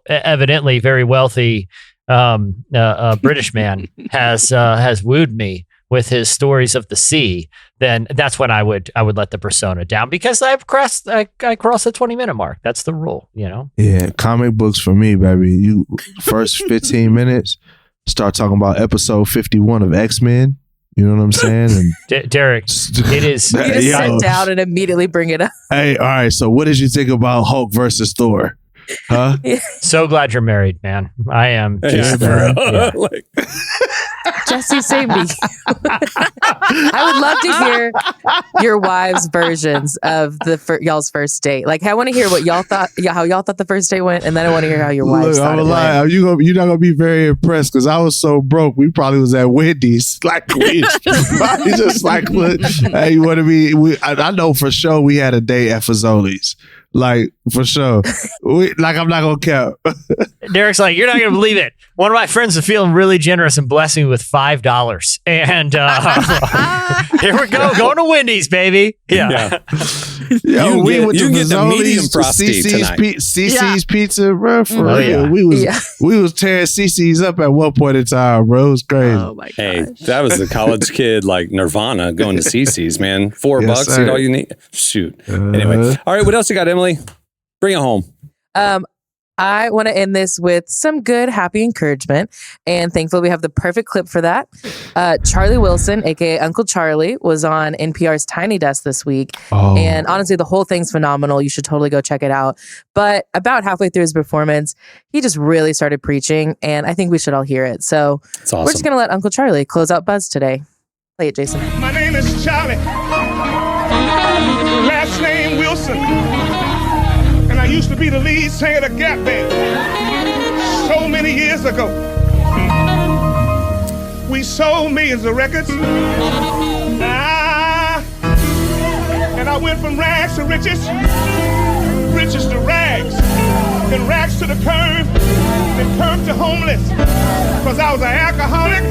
evidently very wealthy British man has wooed me with his stories of the sea, then that's when I would let the persona down because I crossed the 20-minute mark. That's the rule, Yeah, comic books for me, baby. You first 15 minutes, start talking about episode 51 of X-Men. You know what I'm saying? And Derek, it is. You just sit down and immediately bring it up. Hey, all right. So, what did you think about Hulk versus Thor? Huh? So glad you're married, man. I am. Just, Jesse, save me. I would love to hear your wives' versions of y'all's first date. Like, I want to hear what y'all thought, how y'all thought the first date went, and then I want to hear how your wives thought it went. You're not gonna be very impressed because I was so broke. We probably was at Wendy's, like we probably just like, hey, you want to be? I know for sure we had a date at Fazoli's. Like, for sure. I'm not going to count. Derek's like, you're not going to believe it. One of my friends is feeling really generous and blessing me with $5. And here we go. Going to Wendy's, baby. Yeah. Yo, we went to get the medium frosty tonight. CC's Pizza, bro. For real. We was tearing CC's up at one point in time, bro. It was crazy. Oh, my God. Hey, that was a college kid like Nirvana going to CC's, man. $4, sir. eat all you need. Shoot. Anyway. All right, what else you got, Emily? Bring it home. I want to end this with some good, happy encouragement. And thankfully, we have the perfect clip for that. Charlie Wilson, aka Uncle Charlie, was on NPR's Tiny Desk this week. Oh. And honestly, the whole thing's phenomenal. You should totally go check it out. But about halfway through his performance, he just really started preaching. And I think we should all hear it. So awesome. We're just going to let Uncle Charlie close out Buzz today. Play it, Jason. My name is Charlie. Last name Wilson. I used to be the lead singer of the Gap Band so many years ago. We sold millions of records. And I went from rags to riches, riches to rags, then rags to the curb, then curb to homeless. Because I was an alcoholic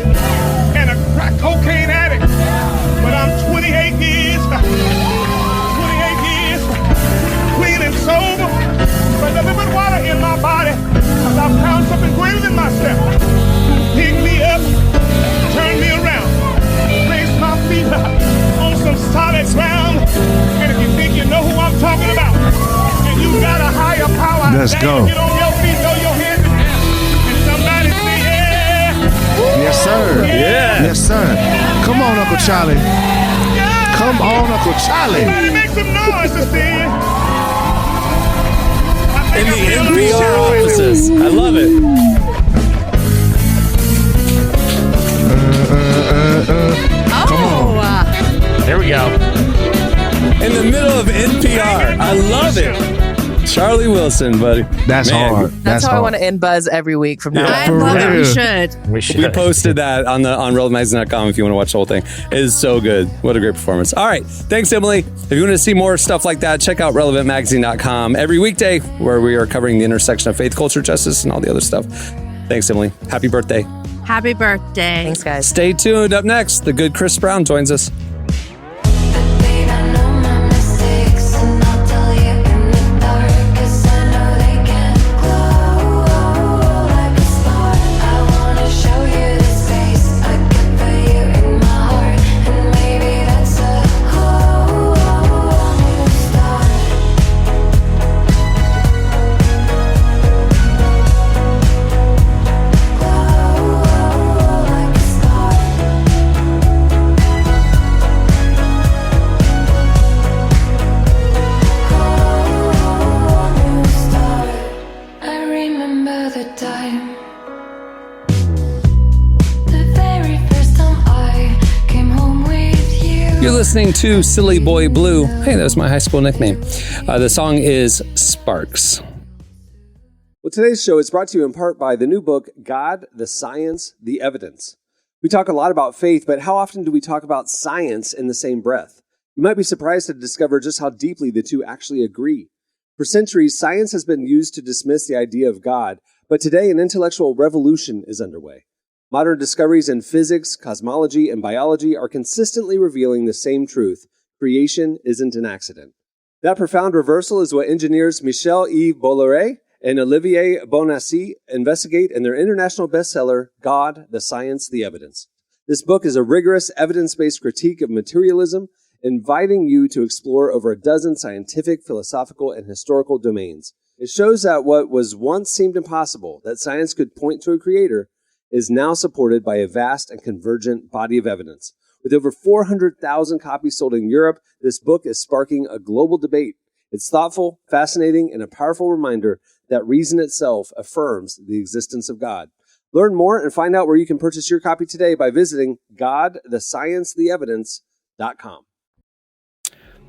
and a crack cocaine addict. But I'm 28 years clean and sober, but nothing but water in my body, cause I found something greater than myself. Pick me up, turn me around, place my feet up on some solid ground. And if you think you know who I'm talking about, and you got a higher power, let's go. Get on your feet, throw your hands in the air, and somebody say, yeah. Yes, sir. Yeah. Yes, sir. Come on, Uncle Charlie. Yeah. Come on, Uncle Charlie. Somebody make some noise to see. In the NPR offices. I love it. Come on. There we go. In the middle of NPR. I love it. Charlie Wilson, buddy. That's hard. That's how hard. I want to end Buzz every week from now on. I love it. We should. We posted that on relevantmagazine.com if you want to watch the whole thing. It is so good. What a great performance. All right. Thanks, Emily. If you want to see more stuff like that, check out relevantmagazine.com every weekday where we are covering the intersection of faith, culture, justice, and all the other stuff. Thanks, Emily. Happy birthday. Happy birthday. Thanks, guys. Stay tuned. Up next, the good Chris Brown joins us. Close. You're listening to Silly Boy Blue. Hey, that was my high school nickname. The song is Sparks. Well, today's show is brought to you in part by the new book, God, the Science, the Evidence. We talk a lot about faith, but how often do we talk about science in the same breath? You might be surprised to discover just how deeply the two actually agree. For centuries, science has been used to dismiss the idea of God, but today an intellectual revolution is underway. Modern discoveries in physics, cosmology, and biology are consistently revealing the same truth: creation isn't an accident. That profound reversal is what engineers Michel-Yves Bolloré and Olivier Bonassi investigate in their international bestseller, God, the Science, the Evidence. This book is a rigorous, evidence-based critique of materialism, inviting you to explore over a dozen scientific, philosophical, and historical domains. It shows that what was once seemed impossible, that science could point to a creator, is now supported by a vast and convergent body of evidence. With over 400,000 copies sold in Europe, this book is sparking a global debate. It's thoughtful, fascinating, and a powerful reminder that reason itself affirms the existence of God. Learn more and find out where you can purchase your copy today by visiting godthesciencetheevidence.com.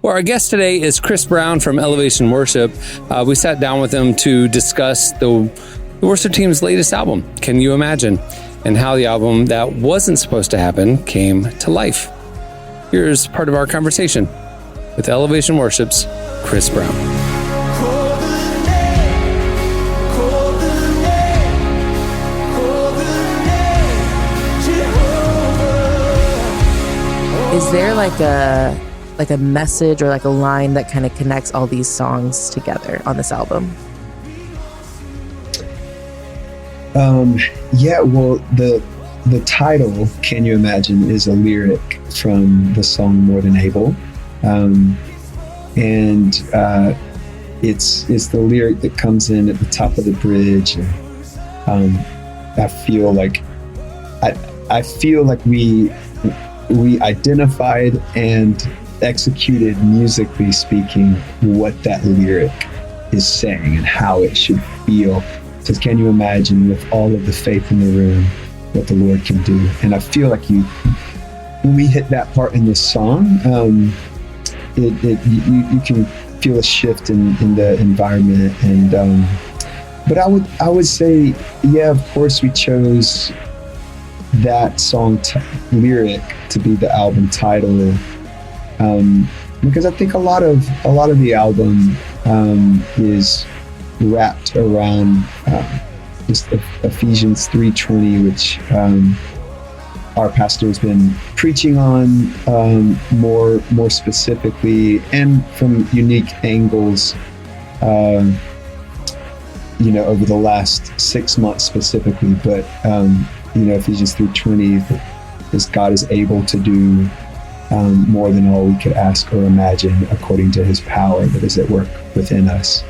Well, our guest today is Chris Brown from Elevation Worship. We sat down with him to discuss the worship team's latest album, Can You Imagine? And how the album that wasn't supposed to happen came to life. Here's part of our conversation with Elevation Worship's Chris Brown. Is there like a message or like a line that kind of connects all these songs together on this album? Yeah, well, the title, Can You Imagine, is a lyric from the song More Than Able. It's the lyric that comes in at the top of the bridge. I feel like we identified and executed, musically speaking, what that lyric is saying and how it should feel. Because can you imagine, with all of the faith in the room, what the Lord can do? And I feel like when we hit that part in the song, you can feel a shift in the environment. And but I would say, yeah, of course we chose that song lyric to be the album title, because I think a lot of the album is wrapped around just Ephesians 3:20, which our pastor has been preaching on more specifically and from unique angles, over the last 6 months specifically. But Ephesians 3:20 is God is able to do more than all we could ask or imagine, according to His power that is at work within us.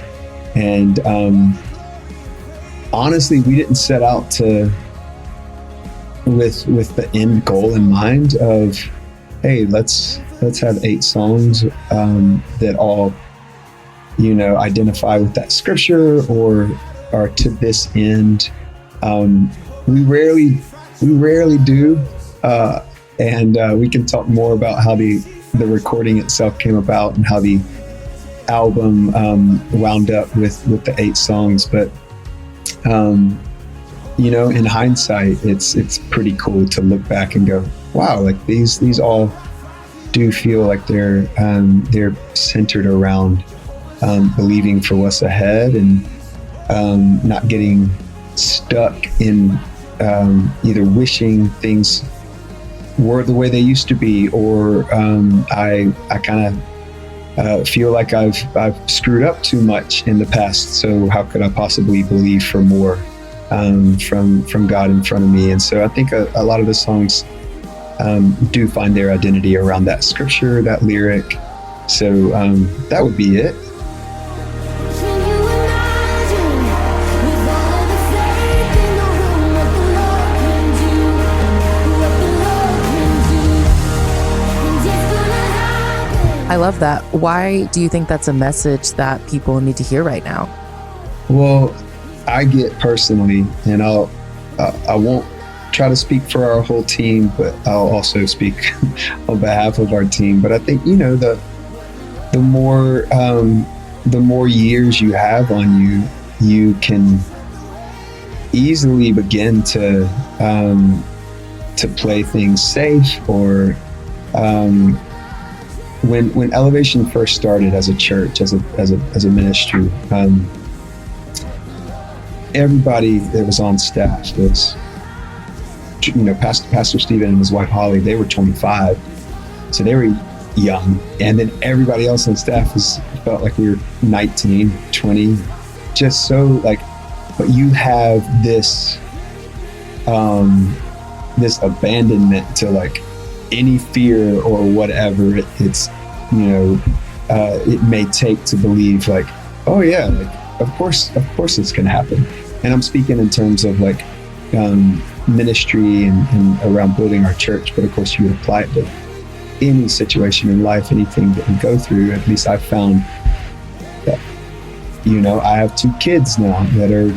And honestly, we didn't set out to with the end goal in mind of, hey, let's have 8 songs that all identify with that scripture or are to this end. We rarely do, and we can talk more about how the recording itself came about and how the album wound up with the 8 songs. But in hindsight, it's pretty cool to look back and go, wow, like these all do feel like they're centered around believing for what's ahead and not getting stuck in either wishing things were the way they used to be, or I kind of feel like I've screwed up too much in the past, so how could I possibly believe for more from God in front of me? And so I think a lot of the songs do find their identity around that scripture, that lyric. So that would be it. I love that. Why do you think that's a message that people need to hear right now? Well, I get personally, and I won't try to speak for our whole team, but I'll also speak on behalf of our team. But I think, you know, the more years you have on you, you can easily begin to play things safe. Or when Elevation first started as a church, as a ministry, everybody that was on staff was, you know, Pastor Stephen and his wife Holly, they were 25, so they were young, and then everybody else on staff felt like we were 19, 20, just so like. But you have this this abandonment to like any fear or whatever it's, you know, it may take to believe like, oh yeah, like of course it's gonna happen. And I'm speaking in terms of like ministry and around building our church, but of course you would apply it to any situation in life, anything that we go through. At least I've found that, you know, I have 2 kids now that are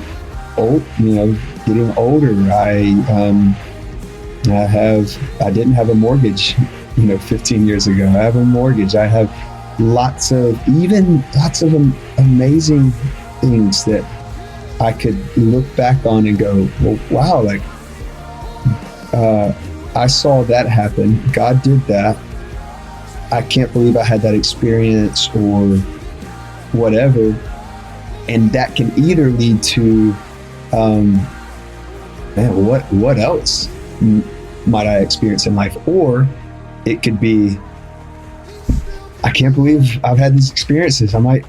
old, you know, getting older. I didn't have a mortgage, you know, 15 years ago. I have a mortgage. I have lots of amazing things that I could look back on and go, well, wow, like I saw that happen. God did that. I can't believe I had that experience or whatever. And that can either lead to, man, what else might I experience in life? Or it could be, I can't believe I've had these experiences. I might,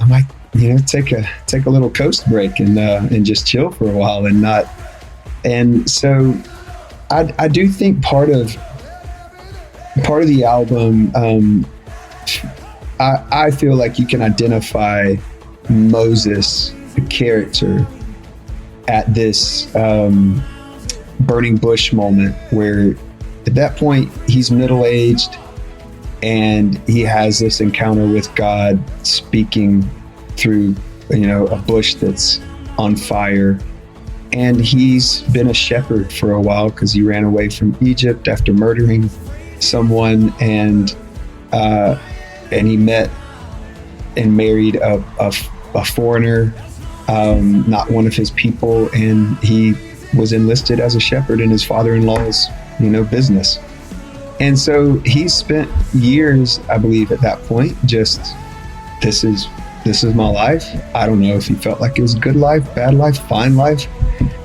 you know, take a little coast break and just chill for a while and not. And so I do think part of the album, I feel like you can identify Moses, the character, at this burning bush moment where at that point he's middle-aged and he has this encounter with God speaking through, you know, a bush that's on fire. And he's been a shepherd for a while because he ran away from Egypt after murdering someone, and he met and married a foreigner, not one of his people, and he was enlisted as a shepherd in his father-in-law's, you know, business. And so he spent years, I believe, at that point, just this is my life. I don't know if he felt like it was a good life, bad life, fine life,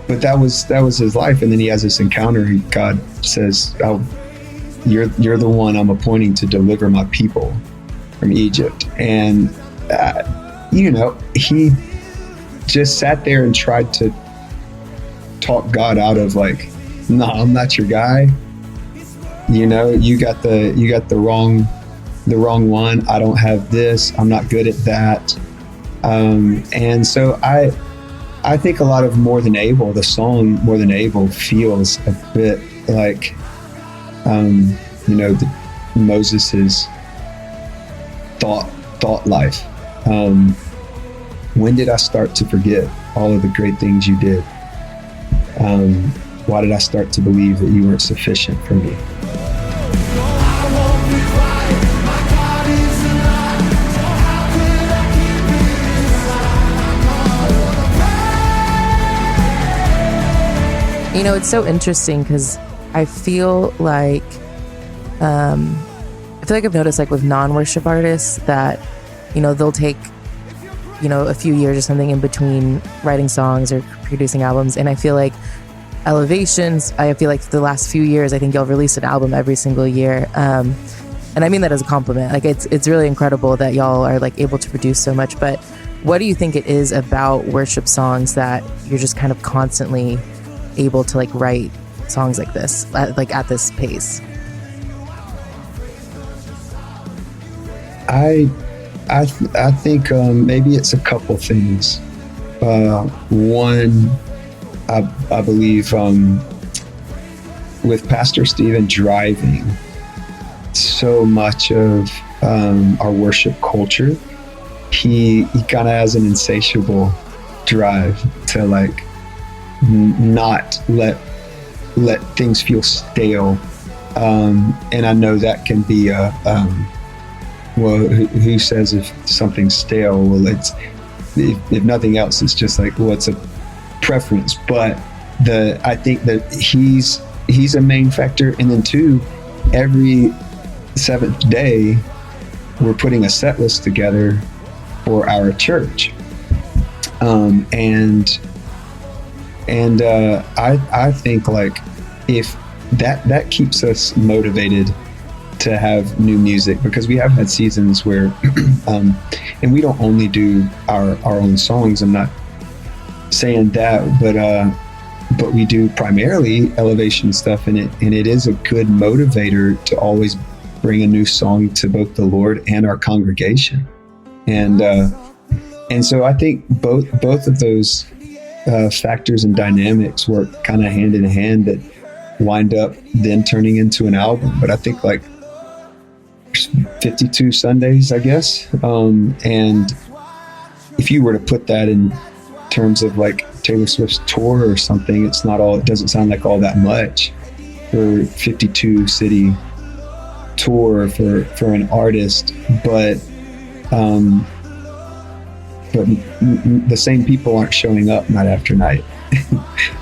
but that was his life. And then he has this encounter, and God says, "Oh, you're the one I'm appointing to deliver my people from Egypt." And you know, he just sat there and tried to talk God out of like, "No, I'm not your guy. You know, you got the wrong one. I don't have this. I'm not good at that." And so I think a lot of More Than Able, the song More Than Able, feels a bit like, you know, Moses's thought life. When did I start to forget all of the great things you did? Why did I start to believe that you weren't sufficient for me? You know, it's so interesting because I feel like I've noticed, like with non-worship artists, that, you know, they'll take, you know, a few years or something in between writing songs or producing albums. And I feel like Elevations, I feel like the last few years, I think y'all released an album every single year. And I mean that as a compliment. Like it's really incredible that y'all are like able to produce so much. But what do you think it is about worship songs that you're just kind of constantly able to like write songs like this, like at this pace? I think maybe it's a couple things. One, I believe with Pastor Stephen driving so much of our worship culture, he kind of has an insatiable drive to like not let let things feel stale. And I know that can be well, who says if something's stale? Well, it's if nothing else, it's just like, well, it's a preference. But I think that he's a main factor. And then two, every seventh day, we're putting a set list together for our church. I think like if that keeps us motivated to have new music, because we have had seasons where, and we don't only do our own songs. I'm not saying that, but we do primarily Elevation stuff, and it is a good motivator to always bring a new song to both the Lord and our congregation. And so I think both of those factors and dynamics work kind of hand in hand that wind up then turning into an album. But I think like 52 Sundays, I guess. And if you were to put that in terms of like Taylor Swift's tour or something, it doesn't sound like all that much for 52 city tour for an artist. But the same people aren't showing up night after night.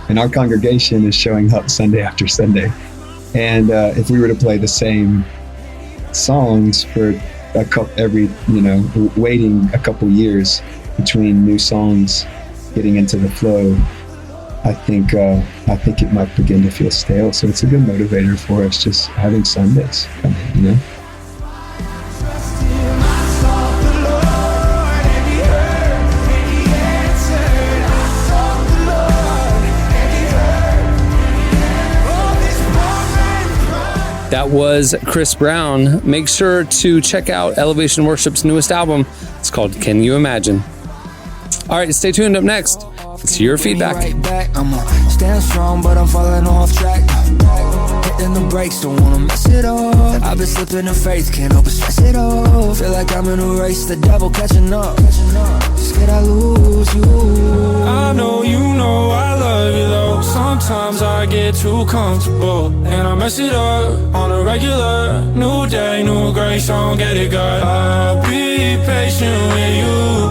And our congregation is showing up Sunday after Sunday. And if we were to play the same songs for waiting a couple years between new songs getting into the flow, I think it might begin to feel stale. So it's a good motivator for us, just having Sundays, That was Chris Brown. Make sure to check out Elevation Worship's newest album. It's called Can You Imagine? All right, stay tuned. Up next, it's your feedback. Right back. I'ma stand strong, but I'm falling off track. Hitting the brakes, don't wanna mess it up. I've been slipping in faith, can't help but stress it up. Feel like I'm in a race, the devil catching up. Scared I lose you. I know you know I love you though. Sometimes I get too comfortable and I mess it up on a regular. New day, new grace, I don't get it, God. I'll be patient with you.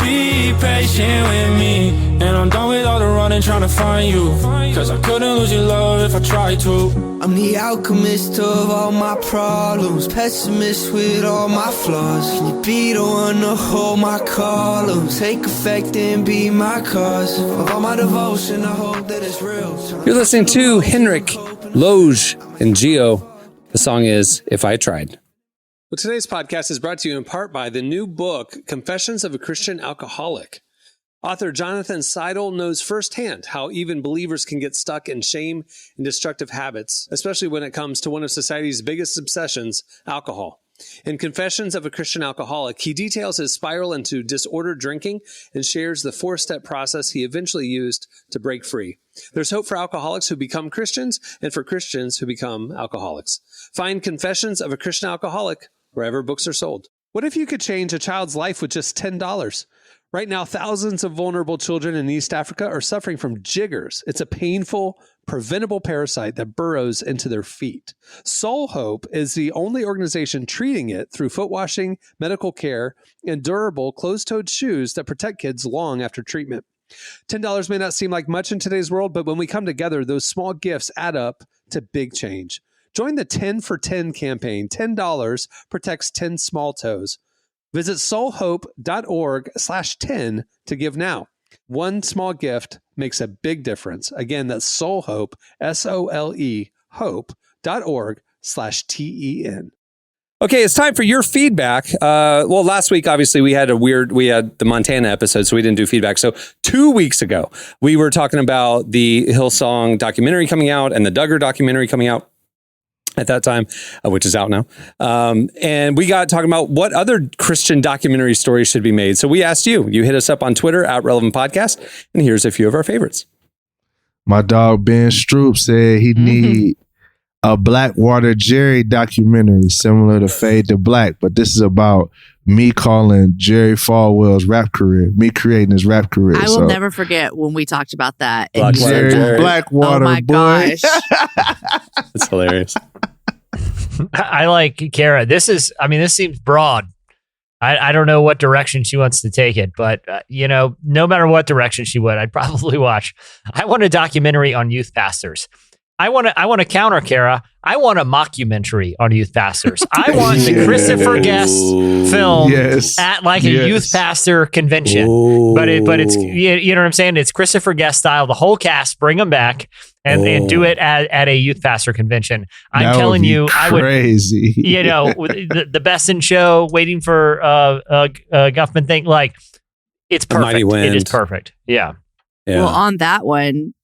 Be patient with me. And I'm done with all the running trying to find you, cause I couldn't lose your love if I tried to. I'm the alchemist of all my problems, pessimist with all my flaws. Can you be the one to hold my columns, take effect and be my cause of all my devotion? I hope that it's real. You're listening to Henrik, Loge, and Geo. The song is If I Tried. Well, today's podcast is brought to you in part by the new book, Confessions of a Christian Alcoholic. Author Jonathan Seidel knows firsthand how even believers can get stuck in shame and destructive habits, especially when it comes to one of society's biggest obsessions, alcohol. In Confessions of a Christian Alcoholic, he details his spiral into disordered drinking and shares the 4-step process he eventually used to break free. There's hope for alcoholics who become Christians and for Christians who become alcoholics. Find Confessions of a Christian Alcoholic wherever books are sold. What if you could change a child's life with just $10? Right now, thousands of vulnerable children in East Africa are suffering from jiggers. It's a painful, preventable parasite that burrows into their feet. Soul Hope is the only organization treating it through foot washing, medical care, and durable closed-toed shoes that protect kids long after treatment. $10 may not seem like much in today's world, but when we come together, those small gifts add up to big change. Join the 10 for 10 campaign. $10 protects 10 small toes. Visit soulhope.org/10 to give now. One small gift makes a big difference. Again, that's Soulhope, SOLE, hope.org/TEN. Okay, it's time for your feedback. Well, last week, obviously, we had the Montana episode, so we didn't do feedback. So 2 weeks ago, we were talking about the Hillsong documentary coming out and the Duggar documentary coming out at that time, which is out now. And we got talking about what other Christian documentary stories should be made. So we asked you. You hit us up on Twitter @Relevant Podcast, and here's a few of our favorites. My dog Ben Stroop said he need a Blackwater Jerry documentary similar to Fade to Black, but this is about me calling Jerry Falwell's rap career, me creating his rap career. I will never forget when we talked about that. And Blackwater, oh my boy. gosh. That's hilarious. I like Kara. This seems broad. I don't know what direction she wants to take it, but no matter what direction she would, I'd probably watch. I want a documentary on youth pastors. I want to counter Kara. I want a mockumentary on youth pastors. I want the Christopher Guest film at like a youth pastor convention. Ooh. But it's you know what I'm saying? It's Christopher Guest style. The whole cast, bring them back and do it at a youth pastor convention. I'm telling you, crazy. I would the best in show, waiting for Guffman thing. Like it's perfect. It is perfect. Yeah. Well, on that one,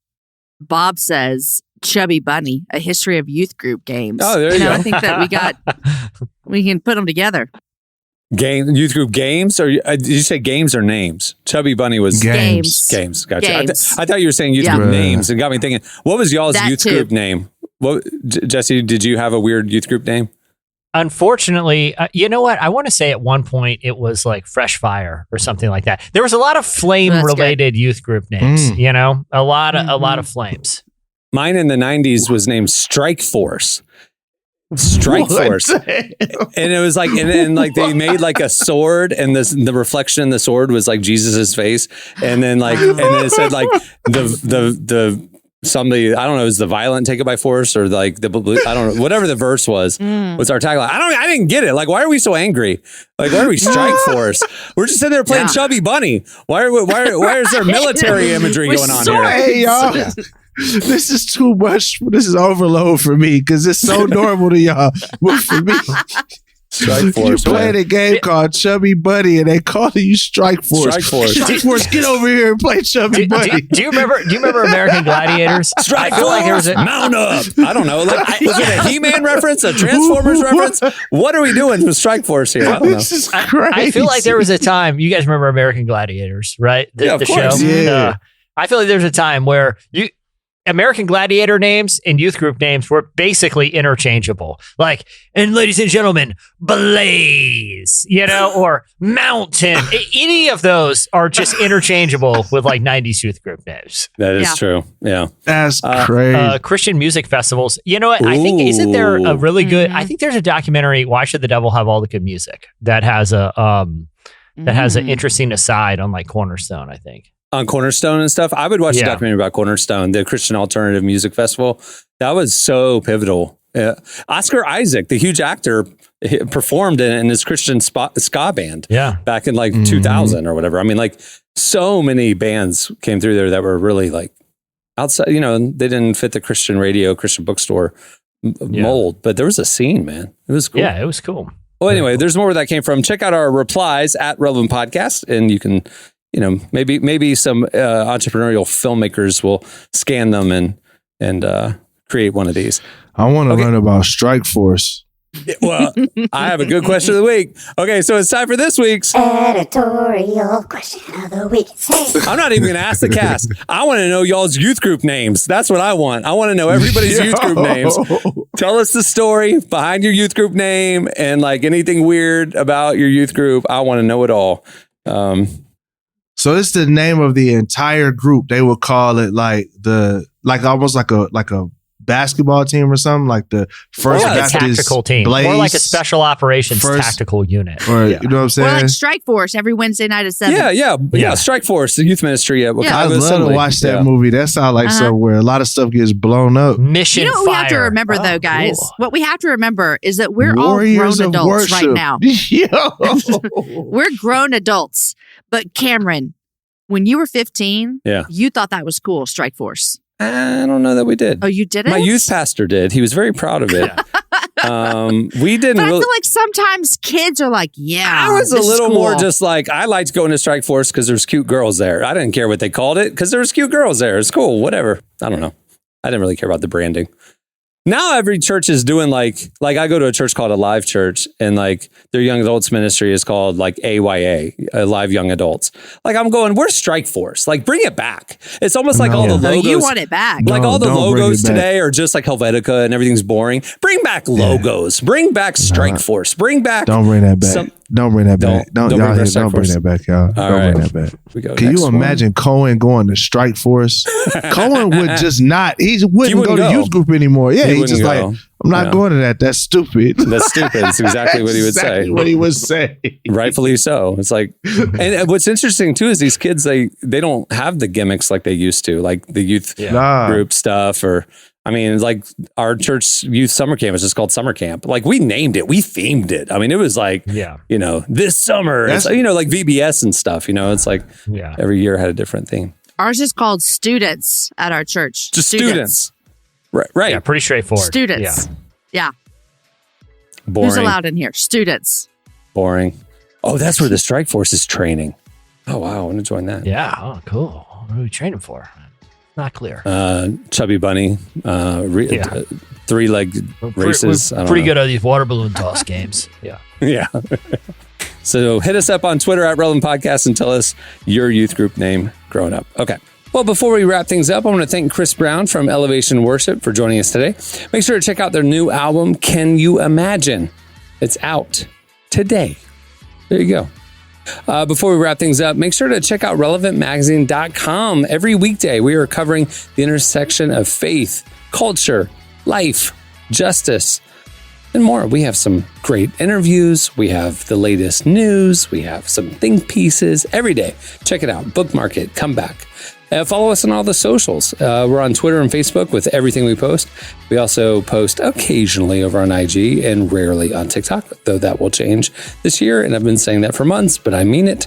Bob says Chubby Bunny, a history of youth group games. Oh, there you go. I think that we can put them together. Youth group games, or did you say games or names? Chubby Bunny was games. Gotcha. Games. I thought you were saying youth group names, and got me thinking. What was y'all's youth group name? Jesse, did you have a weird youth group name? Unfortunately, you know what? I want to say at one point it was like Fresh Fire or something like that. There was a lot of flame-related youth group names. A lot of flames. Mine in the 90s was named Strike Force. Force. And it was like, and like they made like a sword, and the reflection in the sword was like Jesus's face. And then it said like the somebody, I don't know, it was the violent take it by force, or like I don't know, whatever the verse was our tagline. I didn't get it. Like, why are we so angry? Like, why are we Strike Force? We're just sitting there playing Chubby Bunny. Why is there military imagery going on here? Hey, y'all. This is too much. This is overload for me because it's so normal to y'all. But for me, Strike Force. You playing a game called Chubby Bunny, and they calling you Strike Force. Strike Force. Strike Force, get over here and play Chubby Bunny. Do you remember American Gladiators? Strike Force, like there was mount up. I don't know. Like, was it a He-Man reference? A Transformers reference? What are we doing with Strike Force here? I don't know. This is crazy. I feel like there was a time. You guys remember American Gladiators, right? Of course. Show. Yeah. I feel like there's a time where American Gladiator names and youth group names were basically interchangeable. Like, and ladies and gentlemen, Blaze, or Mountain. Any of those are just interchangeable with like 90s youth group names. That is true. Yeah. That's crazy. Christian music festivals. You know what? I think, isn't there a really good, I think there's a documentary, Why Should the Devil Have All the Good Music? That has an interesting aside on like Cornerstone, I think. On Cornerstone and stuff. I would watch a documentary about Cornerstone, the Christian Alternative Music Festival. That was so pivotal. Oscar Isaac, the huge actor, performed in his Christian ska band back in like 2000 or whatever. I mean, like, so many bands came through there that were really like outside, they didn't fit the Christian radio, Christian bookstore mold, but there was a scene, man. It was cool. Yeah, it was cool. Well, anyway, there's more where that came from. Check out our replies at Relevant Podcast, and you can maybe some entrepreneurial filmmakers will scan them and create one of these. I want to learn about Strike Force. Well, I have a good question of the week. Okay, so it's time for this week's editorial question of the week. I'm not even going to ask the cast. I want to know y'all's youth group names. That's what I want. I want to know everybody's youth group names. Tell us the story behind your youth group name and like anything weird about your youth group. I want to know it all. So it's the name of the entire group. They would call it almost like a basketball team or something, like the First Baptist tactical team, Blaze, more like a special operations tactical unit. Or, you know what I'm saying? Or like Strike Force every Wednesday night at 7. Yeah. Strike Force, the youth ministry at Wakanda I love Assembly. to watch that movie. That sounds like somewhere a lot of stuff gets blown up. Mission You know what we have to Fire. remember, though, guys? Cool. What we have to remember is that we're Warriors all of grown adults worship. right now. Yo. We're grown adults. But Cameron, when you were 15, you thought that was cool, Strike Force. I don't know that we did. Oh, you didn't? My youth pastor did. He was very proud of it. We didn't. But I really, feel like sometimes kids are like, I was a little more just like, I liked going to Strike Force because there's cute girls there. I didn't care what they called it because there was cute girls there. It's cool, whatever. I don't know. I didn't really care about the branding. Now every church is doing like I go to a church called Alive Church, and like their young adults ministry is called like AYA, Alive Young Adults. Like I'm going, where's Strike Force? Like bring it back. It's almost like all the logos. You want it back. Like all the Don't bring logos it back. today are just like Helvetica and everything's boring. Bring back logos. Bring back Strike Force. Bring back. Don't bring that back. Don't bring that back. Don't bring y'all back Strike don't bring Force. that back, y'all. All Don't right. bring that back. We go Can next you one. imagine Cohen going to Strike Force? Cohen would just not. He wouldn't go wouldn't to go. youth group anymore. Yeah, He he's just wouldn't like, go. I'm not Yeah. going to that. That's stupid. That's stupid. That's exactly what he would Exactly say. what he would say. Rightfully so. It's like, and what's interesting too is these kids, they don't have the gimmicks like they used to, like the youth Nah. group stuff, or I mean, like our church youth summer camp is just called summer camp. Like we named it, we themed it. I mean, it was like, you know, this summer, it's, you know, like VBS and stuff. You know, it's like every year had a different theme. Ours is called students at our church. Just students. Right. Yeah, pretty straightforward. Students. Yeah. Boring. Who's allowed in here? Students. Boring. Oh, that's where the Strike Force is training. Oh, wow. I want to join that. Yeah. Oh, cool. What are we training for? Not clear. Chubby bunny, three-leg races. We're pretty good at these water balloon toss games. Yeah. Yeah. So hit us up on Twitter at Relevant Podcast and tell us your youth group name growing up. Okay. Well, before we wrap things up, I want to thank Chris Brown from Elevation Worship for joining us today. Make sure to check out their new album, Can You Imagine? It's out today. There you go. Before we wrap things up, make sure to check out relevantmagazine.com. Every weekday, we are covering the intersection of faith, culture, life, justice, and more. We have some great interviews. We have the latest news. We have some think pieces every day. Check it out. Bookmark it. Come back. Follow us on all the socials. We're on Twitter and Facebook with everything we post. We also post occasionally over on IG and rarely on TikTok, though that will change this year. And I've been saying that for months, but I mean it.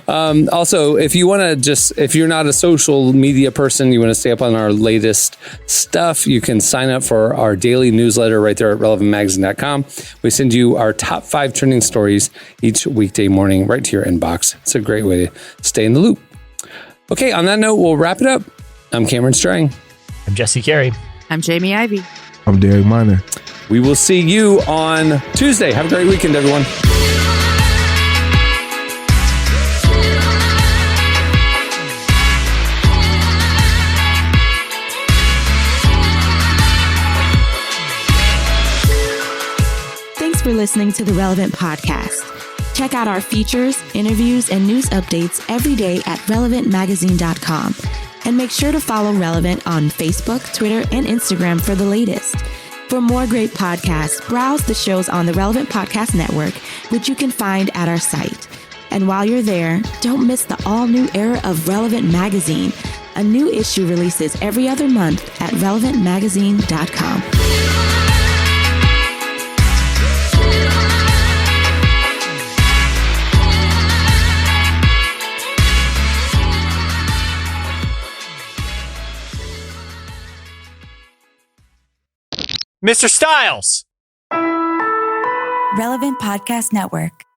Also, if you want to if you're not a social media person, you want to stay up on our latest stuff, you can sign up for our daily newsletter right there at relevantmagazine.com. We send you our top 5 trending stories each weekday morning right to your inbox. It's a great way to stay in the loop. Okay, on that note, we'll wrap it up. I'm Cameron Strang. I'm Jesse Carey. I'm Jamie Ivey. I'm Derek Miner. We will see you on Tuesday. Have a great weekend, everyone. Thanks for listening to the Relevant Podcast. Check out our features, interviews, and news updates every day at relevantmagazine.com. And make sure to follow Relevant on Facebook, Twitter, and Instagram for the latest. For more great podcasts, browse the shows on the Relevant Podcast Network, which you can find at our site. And while you're there, don't miss the all-new era of Relevant Magazine. A new issue releases every other month at relevantmagazine.com. Mr. Styles. Relevant Podcast Network.